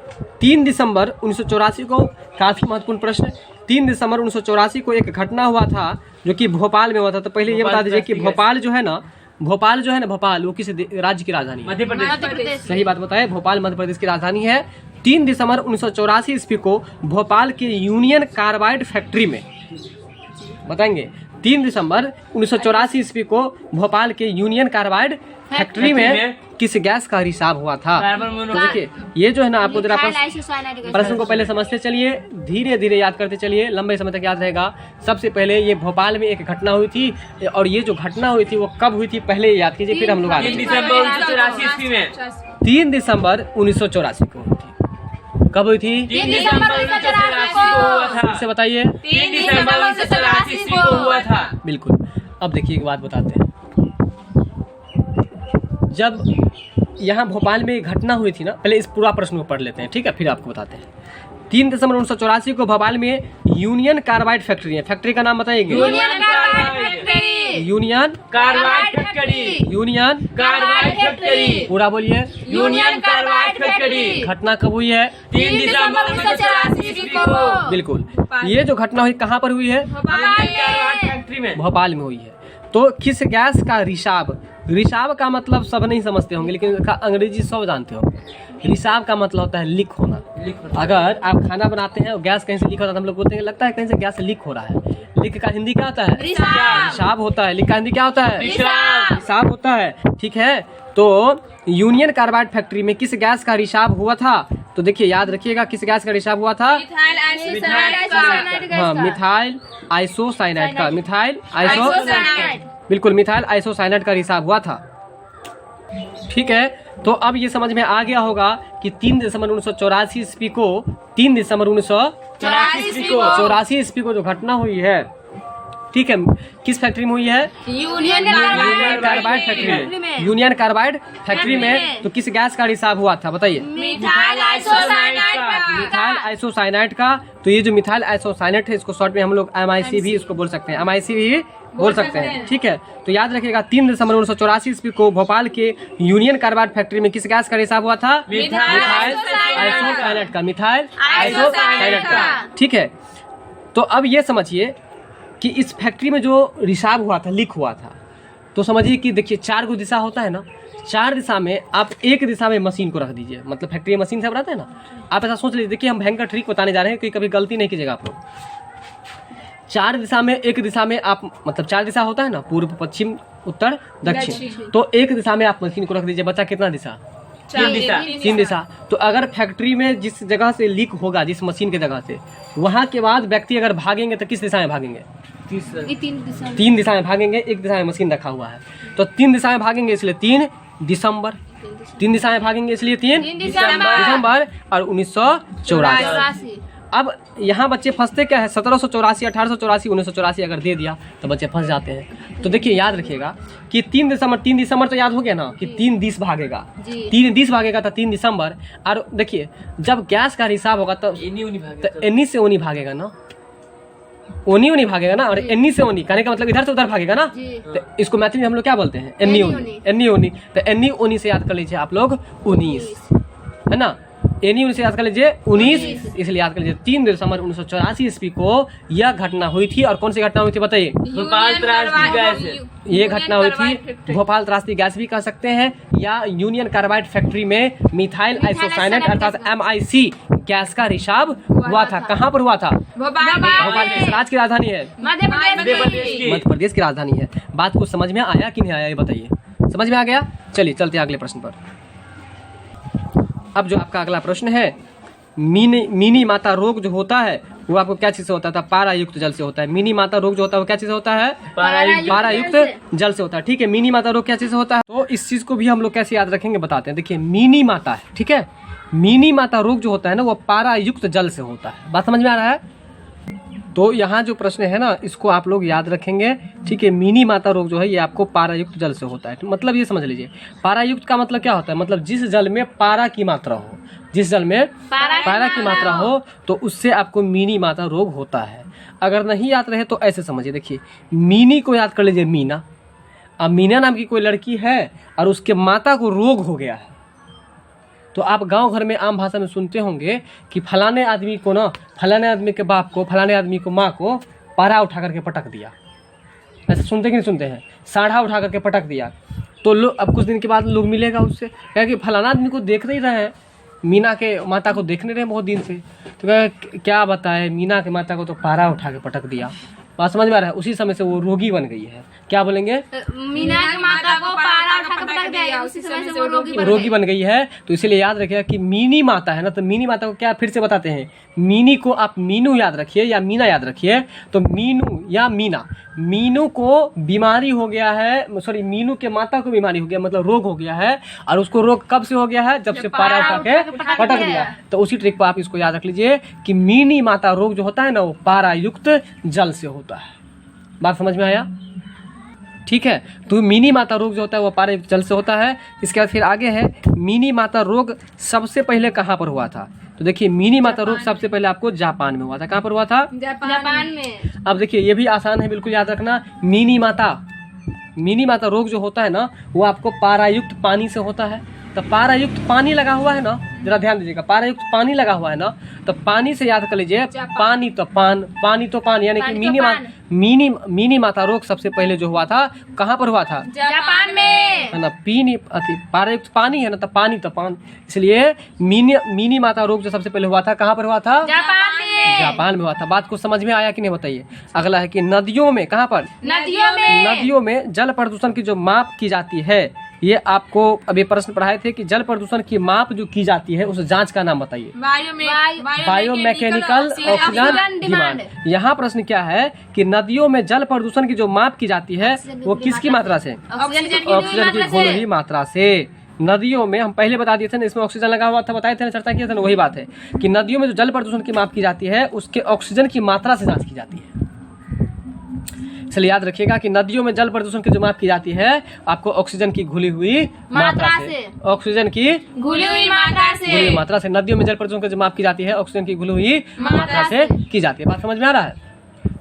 3 दिसंबर 1984 को, काफी महत्वपूर्ण प्रश्न। 3 दिसंबर 1984 को एक घटना हुआ था जो कि भोपाल में हुआ था। तो पहले ये बता दीजिए कि भोपाल जो है ना भोपाल वो किस राज्य की राजधानी है, मध्य प्रदेश। सही बात बताए, भोपाल मध्य प्रदेश की राजधानी है। 3 दिसंबर 1984 ईस्वी को भोपाल के यूनियन कार्बाइड फैक्ट्री में, बताएंगे 3 दिसंबर 1984 ईस्वी को भोपाल के यूनियन कार्बाइड फैक्ट्री में किस गैस का रिसाव हुआ था। तो देखिए ये जो है ना, आपको जरा प्रश्न को पहले समझते चलिए, धीरे धीरे याद करते चलिए, लंबे समय तक याद रहेगा। सबसे पहले ये भोपाल में एक घटना हुई थी, और ये जो घटना हुई थी वो कब हुई थी पहले याद कीजिए, फिर हम लोग आगे। 3 दिसंबर 1984 ईस्वी में, 3 दिसंबर 1984 को हुई थी। कब हुई थी, 3 दिसंबर 1984 को हुआ था। फिर से बताइए, 3 दिसंबर 1984 ईस्वी को हुआ था। बिल्कुल। अब देखिए एक बात बताते हैं, जब यहाँ भोपाल में घटना हुई थी ना, पहले इस पूरा प्रश्न को पढ़ लेते हैं, ठीक है, फिर आपको बताते हैं। 3 दिसंबर 1984 को भोपाल में यूनियन कार्बाइड फैक्ट्री है, फैक्ट्री का नाम बताइएगा, union carbide factory, union carbide factory, union carbide factory, पूरा बोलिए, यूनियन कार्बाइड फैक्ट्री। घटना कब हुई है, 3 दिसंबर 1984 ईस्वी को। बिल्कुल। ये जो घटना हुई कहाँ पर हुई है, कार्बाइड फैक्ट्री में, भोपाल में हुई है। तो किस गैस का रिसाव का मतलब सब नहीं समझते होंगे, लेकिन इसका अंग्रेजी सब जानते होंगे। रिसाव का मतलब होता है लीक होना। अगर आप खाना बनाते हैं और गैस कहीं से लीक होता है तो हम लोग बोलते हैं लगता है कहीं से गैस लीक हो रहा है। लीक का हिंदी क्या होता है, रिसाव होता है। लीक का हिंदी क्या होता है, रिसाव होता है, ठीक है। तो यूनियन कार्बाइड फैक्ट्री में किस गैस का रिसाव हुआ था, तो देखिए याद रखिएगा किस गैस का रिसाव हुआ था, हाँ, मिथाइल आइसोसाइनाइड का, मिथाइल आइसोसाइनाइड, बिल्कुल मिथाइल आइसोसाइनाइड का रिसाव हुआ था, ठीक है। तो अब ये समझ में आ गया होगा कि 3 दिसंबर 1984 ईस्वी को 3 दिसंबर 1984 ईस्वी को जो घटना हुई है, ठीक है, किस फैक्ट्री में हुई है? यूनियन कार्बाइड फैक्ट्री में। यूनियन कार्बाइड फैक्ट्री में तो किस गैस का रिसाव हुआ था बताइए? मिथाइल आइसोसाइनाइड का। तो ये जो मिथाइल आइसोसाइनाइड है इसको शॉर्ट में हम लोग MIC भी इसको बोल सकते हैं, MIC भी बोल सकते हैं, ठीक है। तो याद रखिएगा 3 दिसंबर 1984 ईस्वी को भोपाल के यूनियन कार्बाइड फैक्ट्री में किस गैस का रिसाव हुआ था? मिथाइल आइसोसाइनाइड का, ठीक है। तो अब ये समझिए कि इस फैक्ट्री में जो रिसाव हुआ था, लीक हुआ था, तो समझिए कि देखिए 4 गो दिशा होता है ना, 4 दिशा में आप एक दिशा में मशीन को रख दीजिए, मतलब फैक्ट्री में मशीन सब रहता है ना, आप ऐसा सोच लीजिए। देखिए हम भयंकर ट्रिक बताने जा रहे हैं कि कभी गलती नहीं कीजिएगा आप लोग। 4 दिशा में, एक दिशा में आप, मतलब 4 दिशा होता है ना, पूर्व, पश्चिम, उत्तर, दक्षिण, तो एक दिशा में आप मशीन को रख दीजिए। बचा कितना दिशा? 3 दिशा। तो अगर फैक्ट्री में जिस जगह से लीक होगा, जिस मशीन की जगह से, वहां के बाद व्यक्ति अगर भागेंगे तो किस दिशा में भागेंगे? 3 दिशा में भागेंगे। एक दिशा में मशीन रखा हुआ है तो 3 दिशा में भागेंगे, इसलिए 3 दिसंबर। 3 दिशा में भागेंगे इसलिए 3 दिसंबर और 1984। अब यहाँ बच्चे फंसते क्या है? 1784, 1884, 1984 अगर दे दिया तो बच्चे फंस जाते हैं। तो देखिए याद रखिएगा कि 3 दिसंबर तो याद हो गया ना कि 3 दिस भागेगा, 3 दिस भागेगा तो 3 दिसंबर। और देखिए जब गैस का हिसाब होगा तो एनी से ओनी भागेगा ना, ओनी भागेगा ना, और एनी से ओनी कहने का मतलब इधर से उधर भागेगा ना। तो इसको मैथिली में हम लोग क्या बोलते हैं? एनी ओनी। तो एनी ओनी से याद कर लीजिए आप लोग 19, है ना। एनी ओनी से याद कर लीजिए 19, इसलिए याद कर लीजिए 3 दिसंबर 1984 ईस्वी को यह घटना हुई थी। और कौन सी घटना हुई थी बताइए? भोपाल त्रासदी गैस। ये घटना हुई थी भोपाल त्रासदी गैस भी कह सकते हैं, या यूनियन कार्बाइड फैक्ट्री में मिथाइल आइसोसाइनाइड अर्थात MIC गैस का रिसाव हुआ था। कहाँ पर हुआ था? भोपाल किस राज्य की राजधानी है? मध्य प्रदेश की राजधानी है। बात को समझ में आया कि नहीं आया ये बताइए? समझ में आ गया? चलिए चलते हैं अगले प्रश्न पर। अब जो आपका अगला प्रश्न है, मिनी माता रोग जो होता है वो आपको क्या चीज से होता था? पारायुक्त जल से होता है। मिनी माता रोग जो होता है वो क्या चीज से होता है? पारायुक्त जल से होता है, ठीक है। मिनी माता रोग क्या चीज से होता है? तो इस चीज को भी हम लोग कैसे याद रखेंगे बताते हैं। देखिए मिनी माता है, ठीक है, मिनी माता रोग जो होता है ना वो पारायुक्त जल से होता है। बात समझ में आ रहा है? तो यहाँ जो प्रश्न है ना इसको आप लोग याद रखेंगे, ठीक है। मिनी माता रोग जो है ये आपको पारायुक्त जल से होता है। मतलब ये समझ लीजिए पारायुक्त का मतलब क्या होता है? मतलब जिस जल में पारा की मात्रा हो, जिस जल में पारा की मात्रा हो तो उससे आपको मिनी माता रोग होता है। अगर नहीं याद रहे तो ऐसे समझिए, देखिए मिनी को याद कर लीजिए मीना। अब मीना नाम की कोई लड़की है और उसके माता को रोग हो गया है, तो आप गांव घर में आम भाषा में सुनते होंगे कि फलाने आदमी को ना, फलाने आदमी के बाप को, फलाने आदमी को माँ को पारा उठा करके पटक दिया। ऐसे सुनते कि नहीं सुनते हैं? साढ़ा उठा करके पटक दिया। तो लोग अब कुछ दिन के बाद लोग मिलेगा उससे, क्या कि फलाना आदमी को देख नहीं रहे हैं, मीना के माता को देखने रहे बहुत दिन से, तो क्या बताए मीना के माता को तो पारा उठा के पटक दिया। बात समझ में आ रहा है? उसी समय से वो रोगी बन गई है। क्या बोलेंगे? मीना की माता को पारा उठा के पटक दिया, उसी समय से वो रोगी बन गई है। तो इसीलिए याद रखिएगा कि मिनी माता है ना, तो मिनी माता को क्या फिर से बताते हैं? मिनी को आप मीनू याद रखिए या मीना याद रखिए। तो मीनू या मीना, मीनू को बीमारी हो गया है, सॉरी मीनू के माता को बीमारी हो गया, मतलब रोग हो गया है। और उसको रोग कब से हो गया है? जब से पारा उठा के पटक दिया। तो उसी ट्रिक पर आप इसको याद रख लीजिए कि मिनी माता रोग जो होता है ना वो पारायुक्त जल से होता है। बात समझ में आया? ठीक है। तो मिनी माता रोग जो होता है वो पारायुक्त जल से होता है। इसके बाद फिर आगे है मिनी माता रोग सबसे पहले कहाँ पर हुआ था? तो देखिए मिनी माता रोग सबसे पहले आपको जापान में हुआ था। कहाँ पर हुआ था? जापान में। अब देखिए ये भी आसान है, बिल्कुल याद रखना। मिनी माता रोग जो होता है ना वो आपको पारायुक्त पानी से होता है। तो पारायुक्त पानी लगा हुआ है ना, जरा ध्यान दीजिएगा, पारायुक्त पानी लगा हुआ है ना, तो पानी से याद कर लीजिए पानी तो पान, यानी कि मिनी माता रोग सबसे पहले जो हुआ था कहाँ पर हुआ था? जापान में, है ना। पारायुक्त पानी है ना, तो पानी तो पान, इसलिए मिनी माता रोग जो सबसे पहले हुआ था कहाँ पर हुआ था? जापान में हुआ था। बात को समझ में आया कि नहीं बताइए? अगला है कि नदियों में, कहाँ पर? नदियों में जल प्रदूषण की जो माप की जाती है, ये आपको अभी प्रश्न पढ़ाए थे कि जल प्रदूषण की माप जो की जाती है उस जांच का नाम बताइए। Biomechanical oxygen demand. यहाँ प्रश्न क्या है कि नदियों में जल प्रदूषण की जो माप की जाती है वो किसकी मात्रा से? ऑक्सीजन की घोल मात्रा से। नदियों में हम पहले बता दिए थे ना, इसमें ऑक्सीजन लगा हुआ था, बताए थे ना, चर्चा किए थे ना, वही बात है कि नदियों में जो जल प्रदूषण की माप की जाती है उसके ऑक्सीजन की मात्रा से जांच की जाती है। इसलिए याद रखिएगा कि नदियों में जल प्रदूषण की जो माप की जाती है आपको ऑक्सीजन की घुली हुई मात्रा से, ऑक्सीजन की घुली हुई मात्रा से नदियों में जल प्रदूषण की जो माप की जाती है ऑक्सीजन की घुली हुई मात्रा से की जाती है। बात समझ में आ रहा है?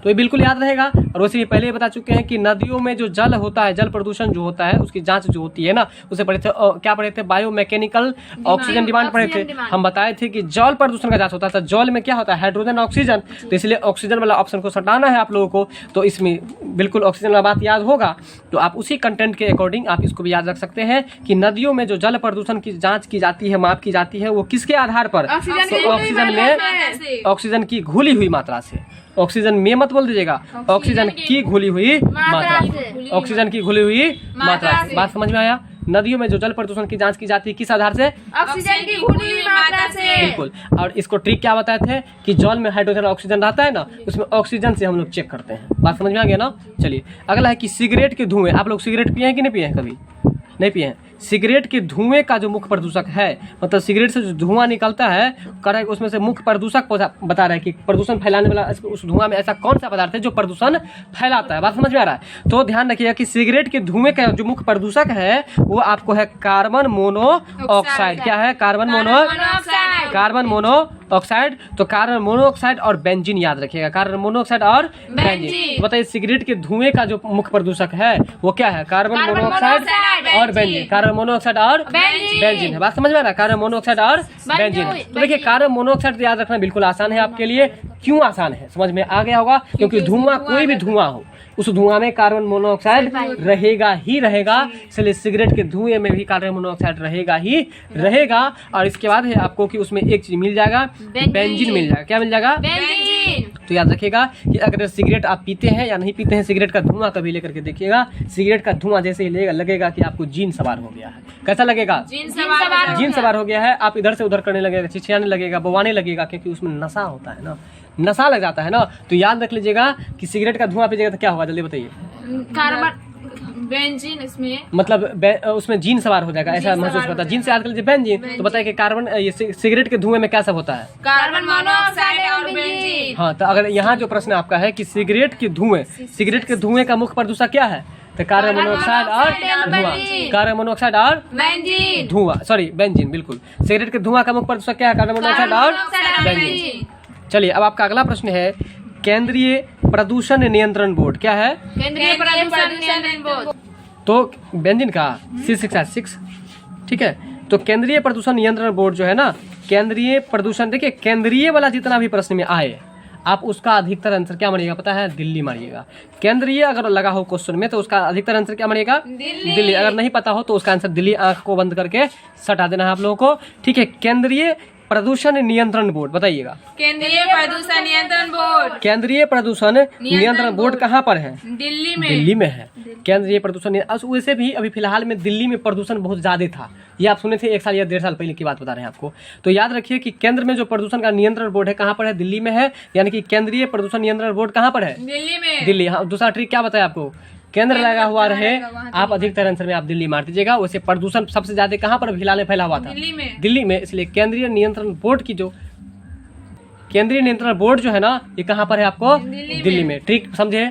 तो ये बिल्कुल याद रहेगा। और वैसे ही पहले ही बता चुके हैं कि नदियों में जो जल होता है, जल प्रदूषण जो होता है उसकी जांच जो होती है ना, उसे पढ़े थे, क्या पढ़े थे? बायोमैकेनिकल ऑक्सीजन डिमांड पढ़े थे। हम बताए थे कि जल प्रदूषण का जांच होता है। जल में क्या होता है? हाइड्रोजन ऑक्सीजन, तो इसलिए ऑक्सीजन वाला ऑप्शन को हटाना है आप लोगों को। तो इसमें बिल्कुल ऑक्सीजन वाला बात याद होगा, तो आप उसी कंटेंट के अकॉर्डिंग आप इसको भी याद रख सकते हैं कि नदियों में जो जल प्रदूषण की जांच की जाती है, माप की जाती है, वो किसके आधार पर? ऑक्सीजन में ऑक्सीजन की घुली हुई मात्रा से, ऑक्सीजन में मत बोल दीजिएगा, ऑक्सीजन की घुली हुई मात्रा, ऑक्सीजन की घुली हुई मात्रा से। बात समझ में आया? नदियों में जो जल प्रदूषण की जांच की जाती है किस आधार से? ऑक्सीजन की घुली हुई मात्रा से। बिल्कुल। और इसको ट्रिक क्या बताए थे कि जल में हाइड्रोजन ऑक्सीजन रहता है ना, उसमें ऑक्सीजन से हम लोग चेक करते हैं। बात समझ में आ गया ना? चलिए अगला है कि सिगरेट के धुएं। आप लोग सिगरेट पिए हैं कि नहीं पिए हैं? कभी नहीं पिए हैं। सिगरेट के धुएं का जो मुख्य प्रदूषक है, मतलब सिगरेट से जो धुआं निकलता है, करेक्ट, उसमें से मुख्य प्रदूषक बता रहा है कि प्रदूषण फैलाने वाला उस धुआं में ऐसा कौन सा पदार्थ है जो प्रदूषण फैलाता है। बात समझ में आ रहा है? तो ध्यान रखिएगा कि सिगरेट के धुएं का जो मुख्य प्रदूषक है वो आपको है कार्बन मोनोऑक्साइड। क्या है? Carbon monoxide. तो कार्बन मोनोऑक्साइड और बेंजीन याद रखिएगा, कार्बन मोनोऑक्साइड और बेंजीन। बताइए सिगरेट के धुएं का जो मुख्य प्रदूषक है वो क्या है? कार्बन मोनोऑक्साइड और बेंजीन। कार्बन मोनोऑक्साइड और बेंजीन है। बात समझ में आ रहा है? कार्बन मोनोऑक्साइड और बेंजीन है। तो देखिए कार्बन मोनोऑक्साइड याद रखना बिल्कुल आसान है आपके लिए। क्यों आसान है? समझ में आ गया होगा, क्योंकि धुआं कोई भी धुआं हो उस धुआं में कार्बन मोनोऑक्साइड रहेगा ही रहेगा। इसलिए सिगरेट के धुएं में भी कार्बन मोनोऑक्साइड रहेगा ही रहेगा। और इसके बाद है आपको कि उसमें एक चीज मिल जाएगा, बेंजीन मिल जाएगा। क्या मिल जाएगा? बेंजीन। तो याद रखिएगा कि अगर सिगरेट आप पीते हैं या नहीं पीते हैं, सिगरेट का धुआं कभी लेकर के देखिएगा। सिगरेट का धुआं जैसे ही लगेगा कि आपको जीन सवार हो गया है। कैसा लगेगा? जीन सवार हो गया है। आप इधर से उधर करने लगेगा, चिचियाने लगेगा, बवाने लगेगा, क्योंकि उसमें नशा होता है ना, नशा लग जाता है ना। तो याद रख लीजिएगा कि सिगरेट का धुआं पीजिएगा तो क्या होगा, जल्दी बताइए। कार्बन बेंजीन, इसमें मतलब उसमें जीन सवार हो जाएगा, ऐसा महसूस करता है। जीन से याद कर लीजिए बेंजीन। तो बताइए कि कार्बन ये सिगरेट के धुएं में क्या सब होता है? कार्बन मोनोऑक्साइड और बेंजीन। हाँ, तो अगर यहाँ जो प्रश्न आपका है कि सिगरेट के धुएं का मुख्य प्रदूषक क्या है, तो कार्बन मोनोऑक्साइड और धुआं, कार्बन मोनोऑक्साइड और धुआं, सॉरी बेंजीन। बिल्कुल, सिगरेट के धुआं का मुख्य प्रदूषक क्या है? कार्बन मोनोऑक्साइड और बेंजीन। चलिए अब आपका अगला प्रश्न है केंद्रीय प्रदूषण नियंत्रण बोर्ड। क्या है? केंद्रीय प्रदूषण नियंत्रण बोर्ड। तो बेंजीन का C6H6, ठीक है। तो केंद्रीय प्रदूषण नियंत्रण बोर्ड जो है ना, केंद्रीय प्रदूषण, देखिए केंद्रीय वाला जितना भी प्रश्न में आए आप उसका अधिकतर आंसर क्या मानिएगा पता है? दिल्ली मानिएगा। केंद्रीय अगर लगा हो क्वेश्चन में तो उसका अधिकतर आंसर क्या मानिएगा? दिल्ली। अगर नहीं पता हो तो उसका आंसर दिल्ली, आंख को बंद करके सटा देना है आप लोगों को, ठीक है। केंद्रीय प्रदूषण नियंत्रण बोर्ड बताइएगा। केंद्रीय प्रदूषण नियंत्रण बोर्ड। केंद्रीय प्रदूषण नियंत्रण बोर्ड कहाँ पर है? दिल्ली में है केंद्रीय प्रदूषण। वैसे भी अभी फिलहाल में दिल्ली में प्रदूषण बहुत ज्यादा था, ये आप सुने थे 1 साल या 1.5 साल पहले की बात बता रहे हैं आपको। तो याद रखिए कि केंद्र में जो प्रदूषण का नियंत्रण बोर्ड है कहाँ पर है? दिल्ली में है। यानी कि केंद्रीय प्रदूषण नियंत्रण बोर्ड कहाँ पर है? दिल्ली में। दिल्ली। हाँ, दूसरा ट्रिक क्या बताया आपको? केंद्र लगा हुआ रहे, आप अधिकतर आंसर में आप दिल्ली मार दीजिएगा। वैसे प्रदूषण सबसे ज्यादा कहाँ पर फिलहाल में फैला हुआ था? दिल्ली में। इसलिए केंद्रीय नियंत्रण बोर्ड की जो केंद्रीय नियंत्रण बोर्ड जो है ना, ये कहाँ पर है आपको? दिल्ली में। ट्रिक समझे?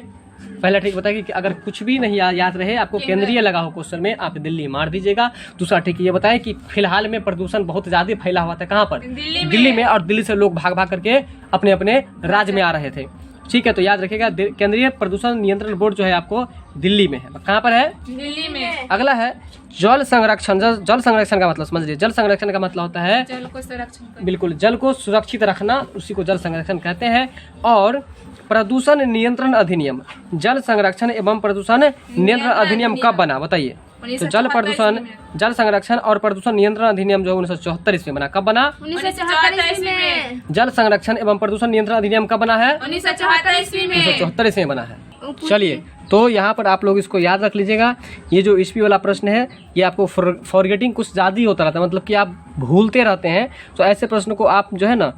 पहला ट्रिक बताइए कि अगर कुछ भी नहीं याद रहे आपको, केंद्रीय लगा हो क्वेश्चन में, आप दिल्ली मार दीजिएगा। दूसरा ट्रिक ये बताएं कि फिलहाल में प्रदूषण बहुत ज्यादा फैला हुआ था कहाँ पर? दिल्ली में। और दिल्ली से लोग भाग भाग करके अपने अपने राज्य में आ रहे थे, ठीक है। तो याद रखिएगा केंद्रीय प्रदूषण नियंत्रण बोर्ड जो है आपको दिल्ली में है। कहाँ पर है? दिल्ली में। अगला है जल संरक्षण। जल संरक्षण का मतलब समझिए। जल संरक्षण का मतलब होता है जल को संरक्षण, बिल्कुल, जल को सुरक्षित रखना, उसी को जल संरक्षण कहते हैं। और प्रदूषण नियंत्रण अधिनियम, जल संरक्षण एवं प्रदूषण नियंत्रण अधिनियम कब बना बताइए? तो जल संरक्षण और प्रदूषण नियंत्रण अधिनियम जो 1974 ईस्वी बना। कब बना? 1974 ईस्वी में। जल संरक्षण एवं प्रदूषण नियंत्रण अधिनियम कब बना है? 1974 ईस्वी में। 1974 ईस्वी में बना है। चलिए, तो यहाँ पर आप लोग इसको याद रख लीजिएगा। ये जो ईस्वी वाला प्रश्न है ये आपको फॉरगेटिंग कुछ ज़्यादा ही होता रहता है, मतलब कि आप भूलते रहते हैं। तो ऐसे प्रश्न को आप जो है ना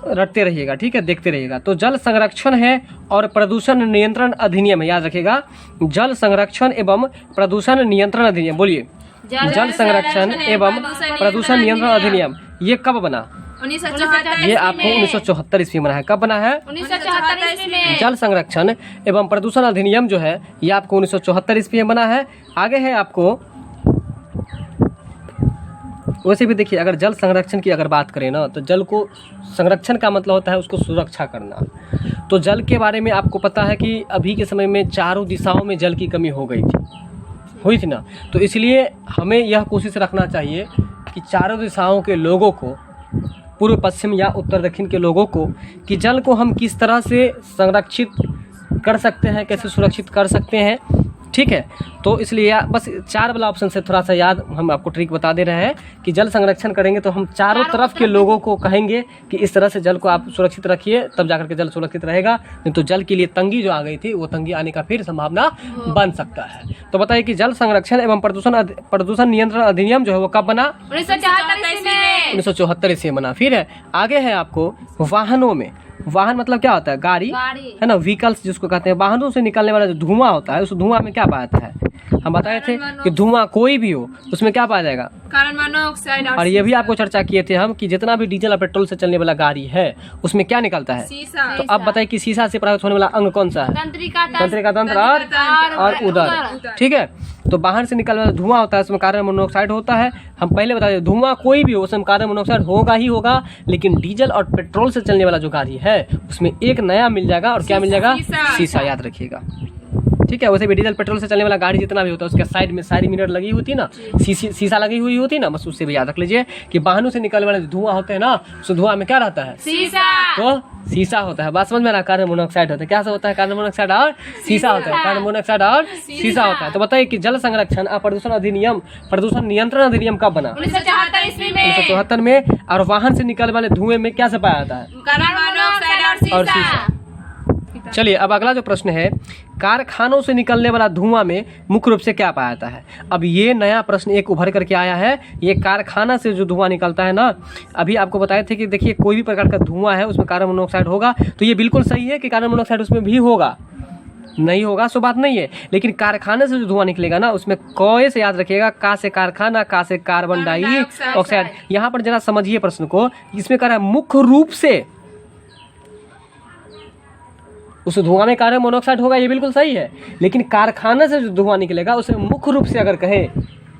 रटते रहिएगा, ठीक है, देखते रहिएगा। तो जल संरक्षण है और प्रदूषण नियंत्रण अधिनियम है, याद रखिएगा। जल संरक्षण एवं प्रदूषण नियंत्रण अधिनियम, बोलिए। जल संरक्षण एवं प्रदूषण नियंत्रण अधिनियम ये कब बना? 1974 ये आपको 1974 ईस्वी में बना है। कब बना है? 1974 ईस्वी में। जल संरक्षण एवं प्रदूषण अधिनियम जो है ये आपको 1974 ईस्वी में बना है। आगे है आपको, वैसे भी देखिए अगर जल संरक्षण की अगर बात करें ना तो जल को संरक्षण का मतलब होता है उसको सुरक्षा करना। तो जल के बारे में आपको पता है कि अभी के समय में चारों दिशाओं में जल की कमी हो गई थी, हुई थी ना। तो इसलिए हमें यह कोशिश रखना चाहिए कि चारों दिशाओं के लोगों को, पूर्व पश्चिम या उत्तर दक्षिण के लोगों को, कि जल को हम किस तरह से संरक्षित कर सकते हैं, कैसे सुरक्षित कर सकते हैं। ठीक है, तो इसलिए बस 4 वाला ऑप्शन से थोड़ा सा याद हम आपको ट्रिक बता दे रहे हैं कि जल संरक्षण करेंगे तो हम चारों तरफ के लोगों को कहेंगे कि इस तरह से जल को आप सुरक्षित रखिए, तब जाकर के जल सुरक्षित रहेगा। नहीं तो जल के लिए तंगी जो आ गई थी वो तंगी आने का फिर संभावना बन सकता है। तो बताइए कि जल संरक्षण एवं प्रदूषण नियंत्रण अधिनियम जो है वो कब बना? 1974 ईस्वी में बना। फिर है आगे है आपको वाहनों में, वाहन मतलब क्या होता है? गाड़ी है ना, व्हीकल्स जिसको कहते हैं। वाहनों से निकलने वाला जो धुआं होता है उस धुआं में क्या पाया जाता है? हम बताए थे कि धुआं कोई भी हो उसमें क्या पाया जाएगा? Carbon monoxide. और ये भी आपको चर्चा किए थे हम कि जितना भी डीजल और पेट्रोल से चलने वाला गाड़ी है उसमें क्या निकलता है? तो अब बताइए कि शीशा से प्रभावित होने वाला अंग कौन सा है? तंत्रिका तंत्र और उदर। ठीक है, तो बाहर से निकलने वाला धुआं होता है उसमें कार्बन मोनोऑक्साइड होता है। हम पहले बता दें धुआं कोई भी हो उसमें कार्बन मोनोऑक्साइड होगा ही होगा, लेकिन डीजल और पेट्रोल से चलने वाला जो गाड़ी है उसमें एक नया मिल जाएगा। और क्या मिल जाएगा? शीशा। याद रखिएगा। ठीक है, वैसे भी डीजल पेट्रोल से चलने वाला गाड़ी जितना भी होता है उसके साइड में सारी मिरर लगी होती है ना, शीशा लगी हुई होती है ना, बस उससे भी याद रख लीजिए कि वाहनों से निकलने वाले धुआं होते हैं ना, उस धुआं में क्या रहता है? शीशा। तो शीशा होता है। बात समझ में ना? कार्बन मोनोऑक्साइड होता है। क्या होता है? कार्बन मोनोऑक्साइड और शीशा होता है। कार्बन मोनोऑक्साइड और शीशा होता है। तो बताइए कि जल संरक्षण और प्रदूषण नियंत्रण अधिनियम कब बना? 1974 ईस्वी में। 1974 में। और वाहन से निकलने वाले धुएं में क्या से पाया जाता है? कार्बन मोनोऑक्साइड और शीशा। चलिए अब अगला जो प्रश्न है, कारखानों से निकलने वाला धुआं में मुख्य रूप से क्या पाया जाता है? अब ये नया प्रश्न एक उभर करके आया है। ये कारखाना से जो धुआं निकलता है ना, अभी आपको बताए थे कि देखिए कोई भी प्रकार का धुआं है उसमें कार्बन मोनोऑक्साइड होगा। तो ये बिल्कुल सही है कि कार्बन मोनोऑक्साइड उसमें भी होगा, नहीं होगा सो बात नहीं है। लेकिन कारखाने से जो धुआं निकलेगा ना उसमें क से याद रखिएगा, का से कारखाना, का से कार्बन डाइऑक्साइड। यहाँ पर जरा समझिए प्रश्न को, इसमें कह रहा है मुख्य रूप से उस धुआं में कार्बन मोनोऑक्साइड होगा, ये बिल्कुल सही है। लेकिन कारखाने से जो धुआं निकलेगा उसे मुख्य रूप से अगर कहे,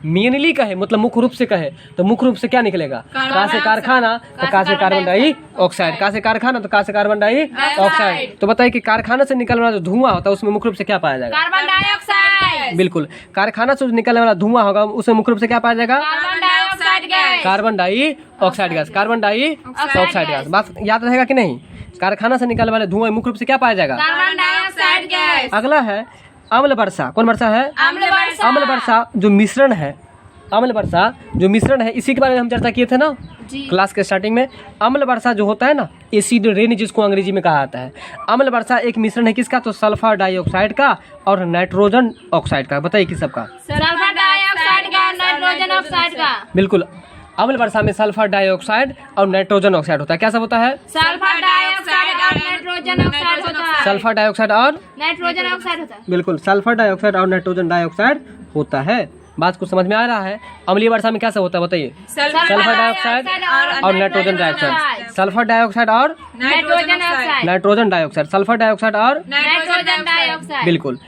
मेनली कहे मतलब मुख्य रूप से कहे तो मुख्य रूप से क्या निकलेगा? का से कारखाना तो का से कार्बन डाइऑक्साइड, का से कारखाना तो का से कार्बन डाइऑक्साइड। तो बताइए कि कारखाना से निकलने वाला जो धुआं होता है उसमें मुख्य रूप से क्या पाया जाएगा? Carbon dioxide. बिल्कुल, कारखाना से निकलने वाला धुआं होगा उसमें मुख्य रूप से क्या पाया जाएगा? Carbon dioxide gas. Carbon dioxide gas. Carbon dioxide gas. बात याद रहेगा कि नहीं? कारखाना से निकलने वाले धुआं मुख्य रूप से क्या पाया जाएगा? Carbon dioxide gas. अगला है अम्ल वर्षा। कौन वर्षा है? अम्ल वर्षा जो मिश्रण है, अम्ल वर्षा जो मिश्रण है, इसी के बारे में हम चर्चा किए थे ना क्लास के स्टार्टिंग में। अम्ल वर्षा जो होता है ना, एसिड रेन जिसको अंग्रेजी में कहा जाता है। अम्ल वर्षा एक मिश्रण है किसका? तो सल्फर डाइऑक्साइड का और नाइट्रोजन ऑक्साइड का। बताइए किस सबका? सल्फर डाइऑक्साइड का और नाइट्रोजन ऑक्साइड का। बिल्कुल, अम्ल वर्षा में सल्फर डाइऑक्साइड और नाइट्रोजन ऑक्साइड होता है। क्या सब होता है? सल्फर डाइऑक्साइड और नाइट्रोजन ऑक्साइड होता है। सल्फर डाइऑक्साइड और नाइट्रोजन ऑक्साइड होता है। बिल्कुल, सल्फर डाइऑक्साइड और नाइट्रोजन डाइऑक्साइड होता है। बात को समझ में आ रहा है? अम्लीय वर्षा में क्या सब होता है बताइए? सल्फर डाइऑक्साइड और नाइट्रोजन डाइऑक्साइड। सल्फर डाइऑक्साइड और नाइट्रोजन डाइऑक्साइड। सल्फर डाइऑक्साइड और नाइट्रोजन डाइऑक्साइड। बिल्कुल,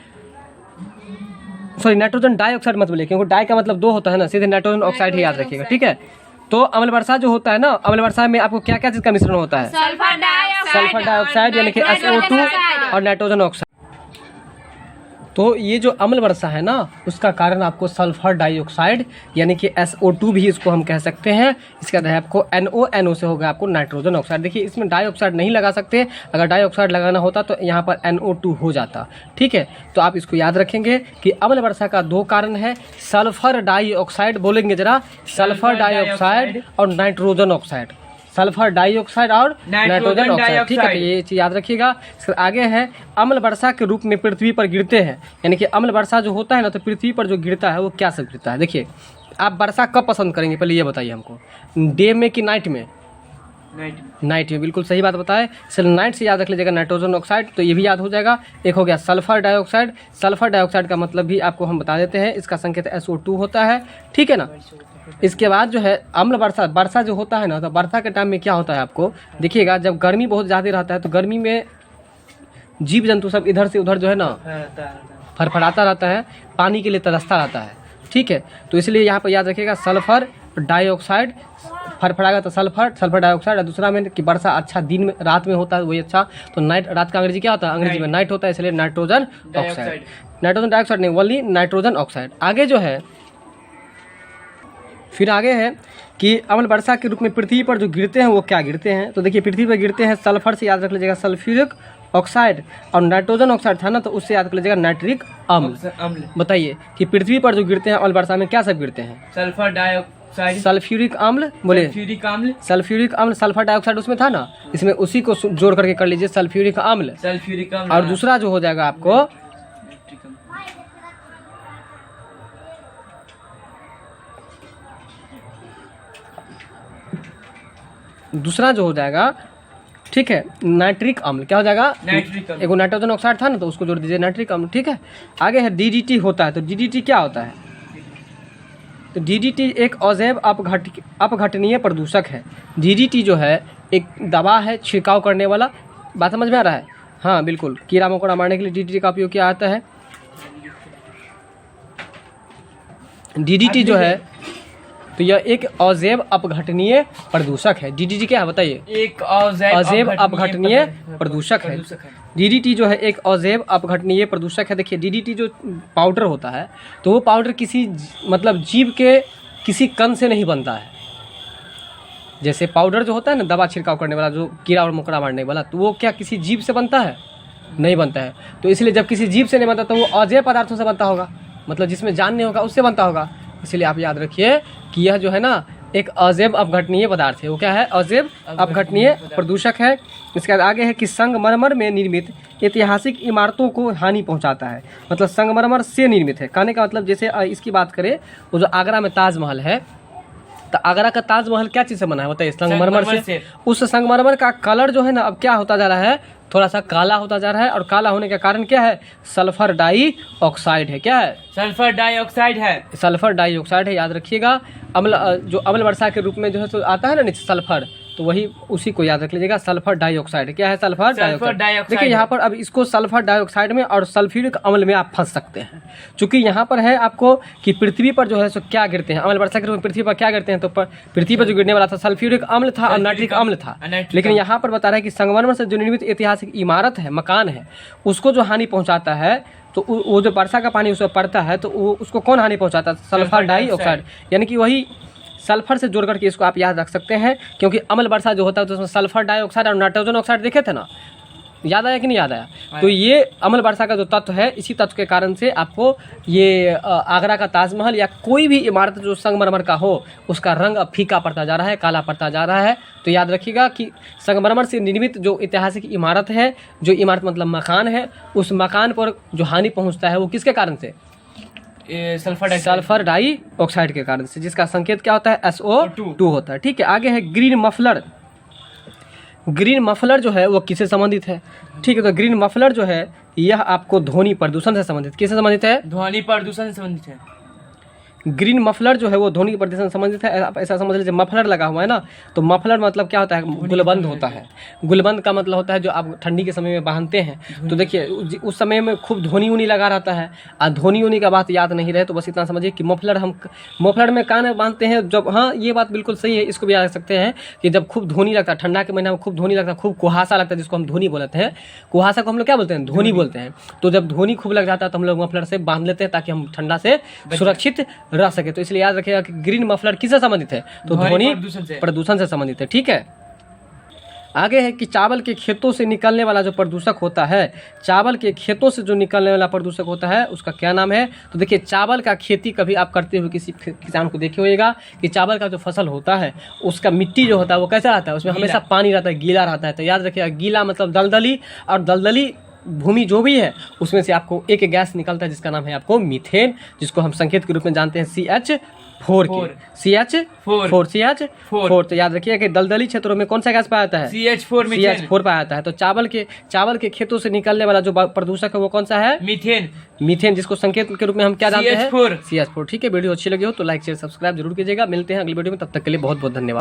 सॉरी नाइट्रोजन डाइऑक्साइड मत बोलिए क्योंकि डाई का मतलब 2 होता है ना, सीधे नाइट्रोजन ऑक्साइड ही याद रखिएगा। ठीक है, तो अम्ल वर्षा जो होता है ना, अम्ल वर्षा में आपको क्या क्या चीज का मिश्रण होता है? सल्फर डाइऑक्साइड यानी कि SO2 और नाइट्रोजन ऑक्साइड। तो ये जो अम्ल वर्षा है ना उसका कारण आपको सल्फर डाइऑक्साइड यानी कि SO2 भी इसको हम कह सकते हैं। इसका बाद आपको NO से होगा आपको नाइट्रोजन ऑक्साइड। देखिए इसमें डाइऑक्साइड नहीं लगा सकते, अगर डाइऑक्साइड लगाना होता तो यहाँ पर NO2 हो जाता। ठीक है, तो आप इसको याद रखेंगे कि अम्ल वर्षा का 2 कारण है, सल्फर डाइऑक्साइड बोलेंगे जरा, सल्फर डाइऑक्साइड और नाइट्रोजन ऑक्साइड। सल्फर डाइऑक्साइड और नाइट्रोजन ऑक्साइड। ठीक है, तो ये चीज याद रखिएगा। इसके आगे है अम्ल वर्षा के रूप में पृथ्वी पर गिरते हैं, यानी कि अम्ल वर्षा जो होता है ना तो पृथ्वी पर जो गिरता है वो क्या सब गिरता है? देखिए आप वर्षा कब पसंद करेंगे पहले ये बताइए हमको, डे में कि नाइट में? नाइट में, बिल्कुल सही बात बताए। सेलेनाइट से याद रख लीजिएगा नाइट्रोजन ऑक्साइड, तो ये भी याद हो जाएगा। एक हो गया सल्फर डाइऑक्साइड। सल्फर डाइऑक्साइड का मतलब भी आपको हम बता देते हैं, इसका संकेत SO2 होता है, ठीक है ना। इसके बाद जो है अम्ल वर्षा, वर्षा जो होता है ना, तो वर्षा के टाइम में क्या होता है आपको देखिएगा, जब गर्मी बहुत ज़्यादा रहता है तो गर्मी में जीव जंतु सब इधर से उधर जो है ना फड़फड़ाता रहता है, पानी के लिए तरसता रहता है, ठीक है। तो इसलिए यहाँ पर याद रखिएगा सल्फर डाइऑक्साइड, फड़फड़ाएगा तो सल्फर डाइऑक्साइड। और दूसरा में कि वर्षा अच्छा दिन में रात में होता है वही अच्छा, तो नाइट रात का अंग्रेजी क्या होता है, अंग्रेजी में नाइट होता है, इसलिए नाइट्रोजन ऑक्साइड। नाइट्रोजन डाइऑक्साइड नहीं, ओनली नाइट्रोजन ऑक्साइड। आगे जो है फिर आगे है कि अम्ल वर्षा के रूप में पृथ्वी पर जो गिरते हैं वो क्या गिरते हैं, तो देखिए पृथ्वी पर गिरते हैं सल्फर से याद रख लीजिएगा सल्फ्यूरिक ऑक्साइड, और नाइट्रोजन ऑक्साइड था ना तो उससे याद कर लीजिएगा नाइट्रिक अम्ल। बताइए कि पृथ्वी पर जो गिरते हैं अम्ल वर्षा में क्या सब गिरते हैं, सल्फर डाइऑक्साइड, सल्फ्यूरिक अम्ल, बोले सल्फ्यूरिक अम्ल, सल्फ्यूरिक अम्ल, सल्फर डाइऑक्साइड उसमें था ना, इसमें उसी को जोड़ करके कर लीजिए सल्फ्यूरिक अम्ल। सल्फ्यूरिक अम्ल। और दूसरा जो हो जाएगा आपको दूसरा जो हो जाएगा, ठीक है, नाइट्रिक अम्ल। क्या हो जाएगा, नाइट्रिक अम्ल। एक नाइट्रोजन ऑक्साइड था ना तो उसको जोड़ दीजिए नाइट्रिक अम्ल, ठीक है। आगे है DDT होता है, तो DDT क्या होता है, तो DDT एक अजैव अपघटनीय प्रदूषक है। DDT जो है एक दवा है छिड़काव करने वाला, बात समझ में आ रहा है, हाँ बिल्कुल, कीड़ा मकोड़ा मारने के लिए DDT का उपयोग किया जाता है। DDT जो है तो यह एक अजैव अपघटनीय प्रदूषक है। DDT क्या है बताइए, एक अजैव अपघटनीय प्रदूषक है। DDT जो है एक अजैव अपघटनीय प्रदूषक है। देखिए DDT जो पाउडर होता है तो वो पाउडर किसी मतलब जीव के किसी कण से नहीं बनता है। जैसे पाउडर जो होता है ना दवा छिड़काव करने वाला, जो कीड़ा और मकोड़ा मारने वाला, तो वो क्या किसी जीव से बनता है, नहीं बनता है। तो इसलिए जब किसी जीव से नहीं बनता तो वो अजैव पदार्थों से बनता होगा, मतलब जिसमें जान नहीं होगा उससे बनता होगा। इसलिए आप याद रखिए कि यह जो है ना एक अजैव अपघटनीय पदार्थ है। वो क्या है, अजैव अपघटनीय प्रदूषक है। इसके बाद आगे है कि संगमरमर में निर्मित ऐतिहासिक इमारतों को हानि पहुंचाता है, मतलब संगमरमर से निर्मित है। कहने का मतलब जैसे इसकी बात करें, वो जो आगरा में ताजमहल है, तो आगरा का ताजमहल क्या चीज़ से बना है बताइए, संगमरमर से। उस संगमरमर का कलर जो है ना अब क्या होता जा रहा है, थोड़ा सा काला होता जा रहा है, और काला होने का कारण क्या है, सल्फर डाइऑक्साइड है। क्या है, सल्फर डाइऑक्साइड है, सल्फर डाइऑक्साइड है, याद रखिएगा। अम्ल जो अम्ल वर्षा के रूप में जो है तो आता है ना नीचे सल्फर, तो वही उसी को याद रख लीजिएगा, सल्फर डाइऑक्साइड। क्या है, सल्फर डाइऑक्साइड। देखिए यहाँ पर अब इसको सल्फर डाइऑक्साइड में और सल्फ्यूरिक अम्ल में आप फंस सकते हैं, क्योंकि यहाँ पर है आपको कि पृथ्वी पर जो है सो क्या गिरते हैं, अम्ल वर्षा के रूप में पृथ्वी पर क्या गिरते हैं, तो पृथ्वी पर जो गिरने वाला था सल्फ्यूरिक अम्ल था और नाइट्रिक अम्ल था। लेकिन यहाँ पर बता रहा है कि संगमरमर से जो निर्मित ऐतिहासिक इमारत है, मकान है, उसको जो हानि पहुँचाता है, तो वो जो वर्षा का पानी उस पर पड़ता है तो वो उसको कौन हानि पहुँचाता है, सल्फर डाइऑक्साइड। यानी कि वही सल्फर से जोड़ करके इसको आप याद रख सकते हैं, क्योंकि अम्ल वर्षा जो होता है तो उसमें सल्फर डाइऑक्साइड और नाइट्रोजन ऑक्साइड देखे थे ना, याद आया कि नहीं याद आया। तो ये अम्ल वर्षा का जो तत्व है, इसी तत्व के कारण से आपको ये आगरा का ताजमहल या कोई भी इमारत जो संगमरमर का हो उसका रंग अब फीका पड़ता जा रहा है, काला पड़ता जा रहा है। तो याद रखिएगा कि संगमरमर से निर्मित जो ऐतिहासिक इमारत है, जो इमारत मतलब मकान है, उस मकान पर जो हानि पहुँचता है वो किसके कारण से, सल्फर डाइऑक्साइड के कारण से, जिसका संकेत क्या होता है, SO2 होता है। ठीक है, आगे है ग्रीन मफलर। ग्रीन मफलर जो है वो किससे संबंधित है, ठीक है, तो ग्रीन मफलर जो है यह आपको ध्वनि प्रदूषण से संबंधित, किससे संबंधित है, ध्वनि प्रदूषण से संबंधित है। ग्रीन मफलर जो है वो ध्वनि प्रदूषण से संबंधित है। आप ऐसा समझ लीजिए मफलर लगा हुआ है ना, तो मफलर मतलब क्या होता है, गुलबंद होता है। गुलबंद का मतलब होता है जो आप ठंडी के समय में बांधते हैं, तो देखिए उस समय में खूब ध्वनि उनी लगा रहता है, और ध्वनि उनी का बात याद नहीं रहे तो बस इतना समझिए कि मफलर हम मफलर में कान बांधते हैं जब, हाँ ये बात बिल्कुल सही है, इसको भी याद रख सकते हैं कि जब खूब ध्वनि लगता है, ठंडा के महीना में खूब ध्वनि लगता है, खूब कुहासा लगता है, जिसको हम ध्वनि बोलते हैं, कुहासा को हम लोग क्या बोलते हैं, ध्वनि बोलते हैं। तो जब ध्वनि खूब लग जाता है तो हम लोग मफलर से बांध लेते हैं ताकि हम ठंडा से सुरक्षित रह सके। तो इसलिए याद रखिएगा कि ग्रीन मफलर किससे संबंधित है, तो ध्वनि प्रदूषण से संबंधित है। ठीक है, आगे है कि चावल के खेतों से निकलने वाला जो प्रदूषक होता है, चावल के खेतों से जो निकलने वाला प्रदूषक होता है उसका क्या नाम है, तो देखिए चावल का खेती कभी आप करते हुए किसी किसान को देखे होगा कि चावल का जो फसल होता है उसका मिट्टी जो होता है वो कैसा रहता है, उसमें हमेशा पानी रहता है, गीला रहता है। तो याद रखिएगा गीला मतलब दलदली, और दलदली भूमि जो भी है उसमें से आपको एक गैस निकलता है जिसका नाम है आपको मीथेन, जिसको हम संकेत के रूप में जानते हैं 4 के CH4 CH4। तो याद रखिए कि दलदली क्षेत्रों में कौन सा गैस पाया जाता है? CH4 पाया जाता है। तो चावल के खेतों से निकलने वाला जो प्रदूषक है वो कौन सा है? मीथेन, जिसको संकेत के रूप में हम क्या जानते हैं? CH4। ठीक है, वीडियो अच्छी लगी हो तो लाइक शेयर सब्सक्राइब जरूर कीजिएगा। मिलते हैं अगली वीडियो में, तब तक के लिए बहुत बहुत धन्यवाद।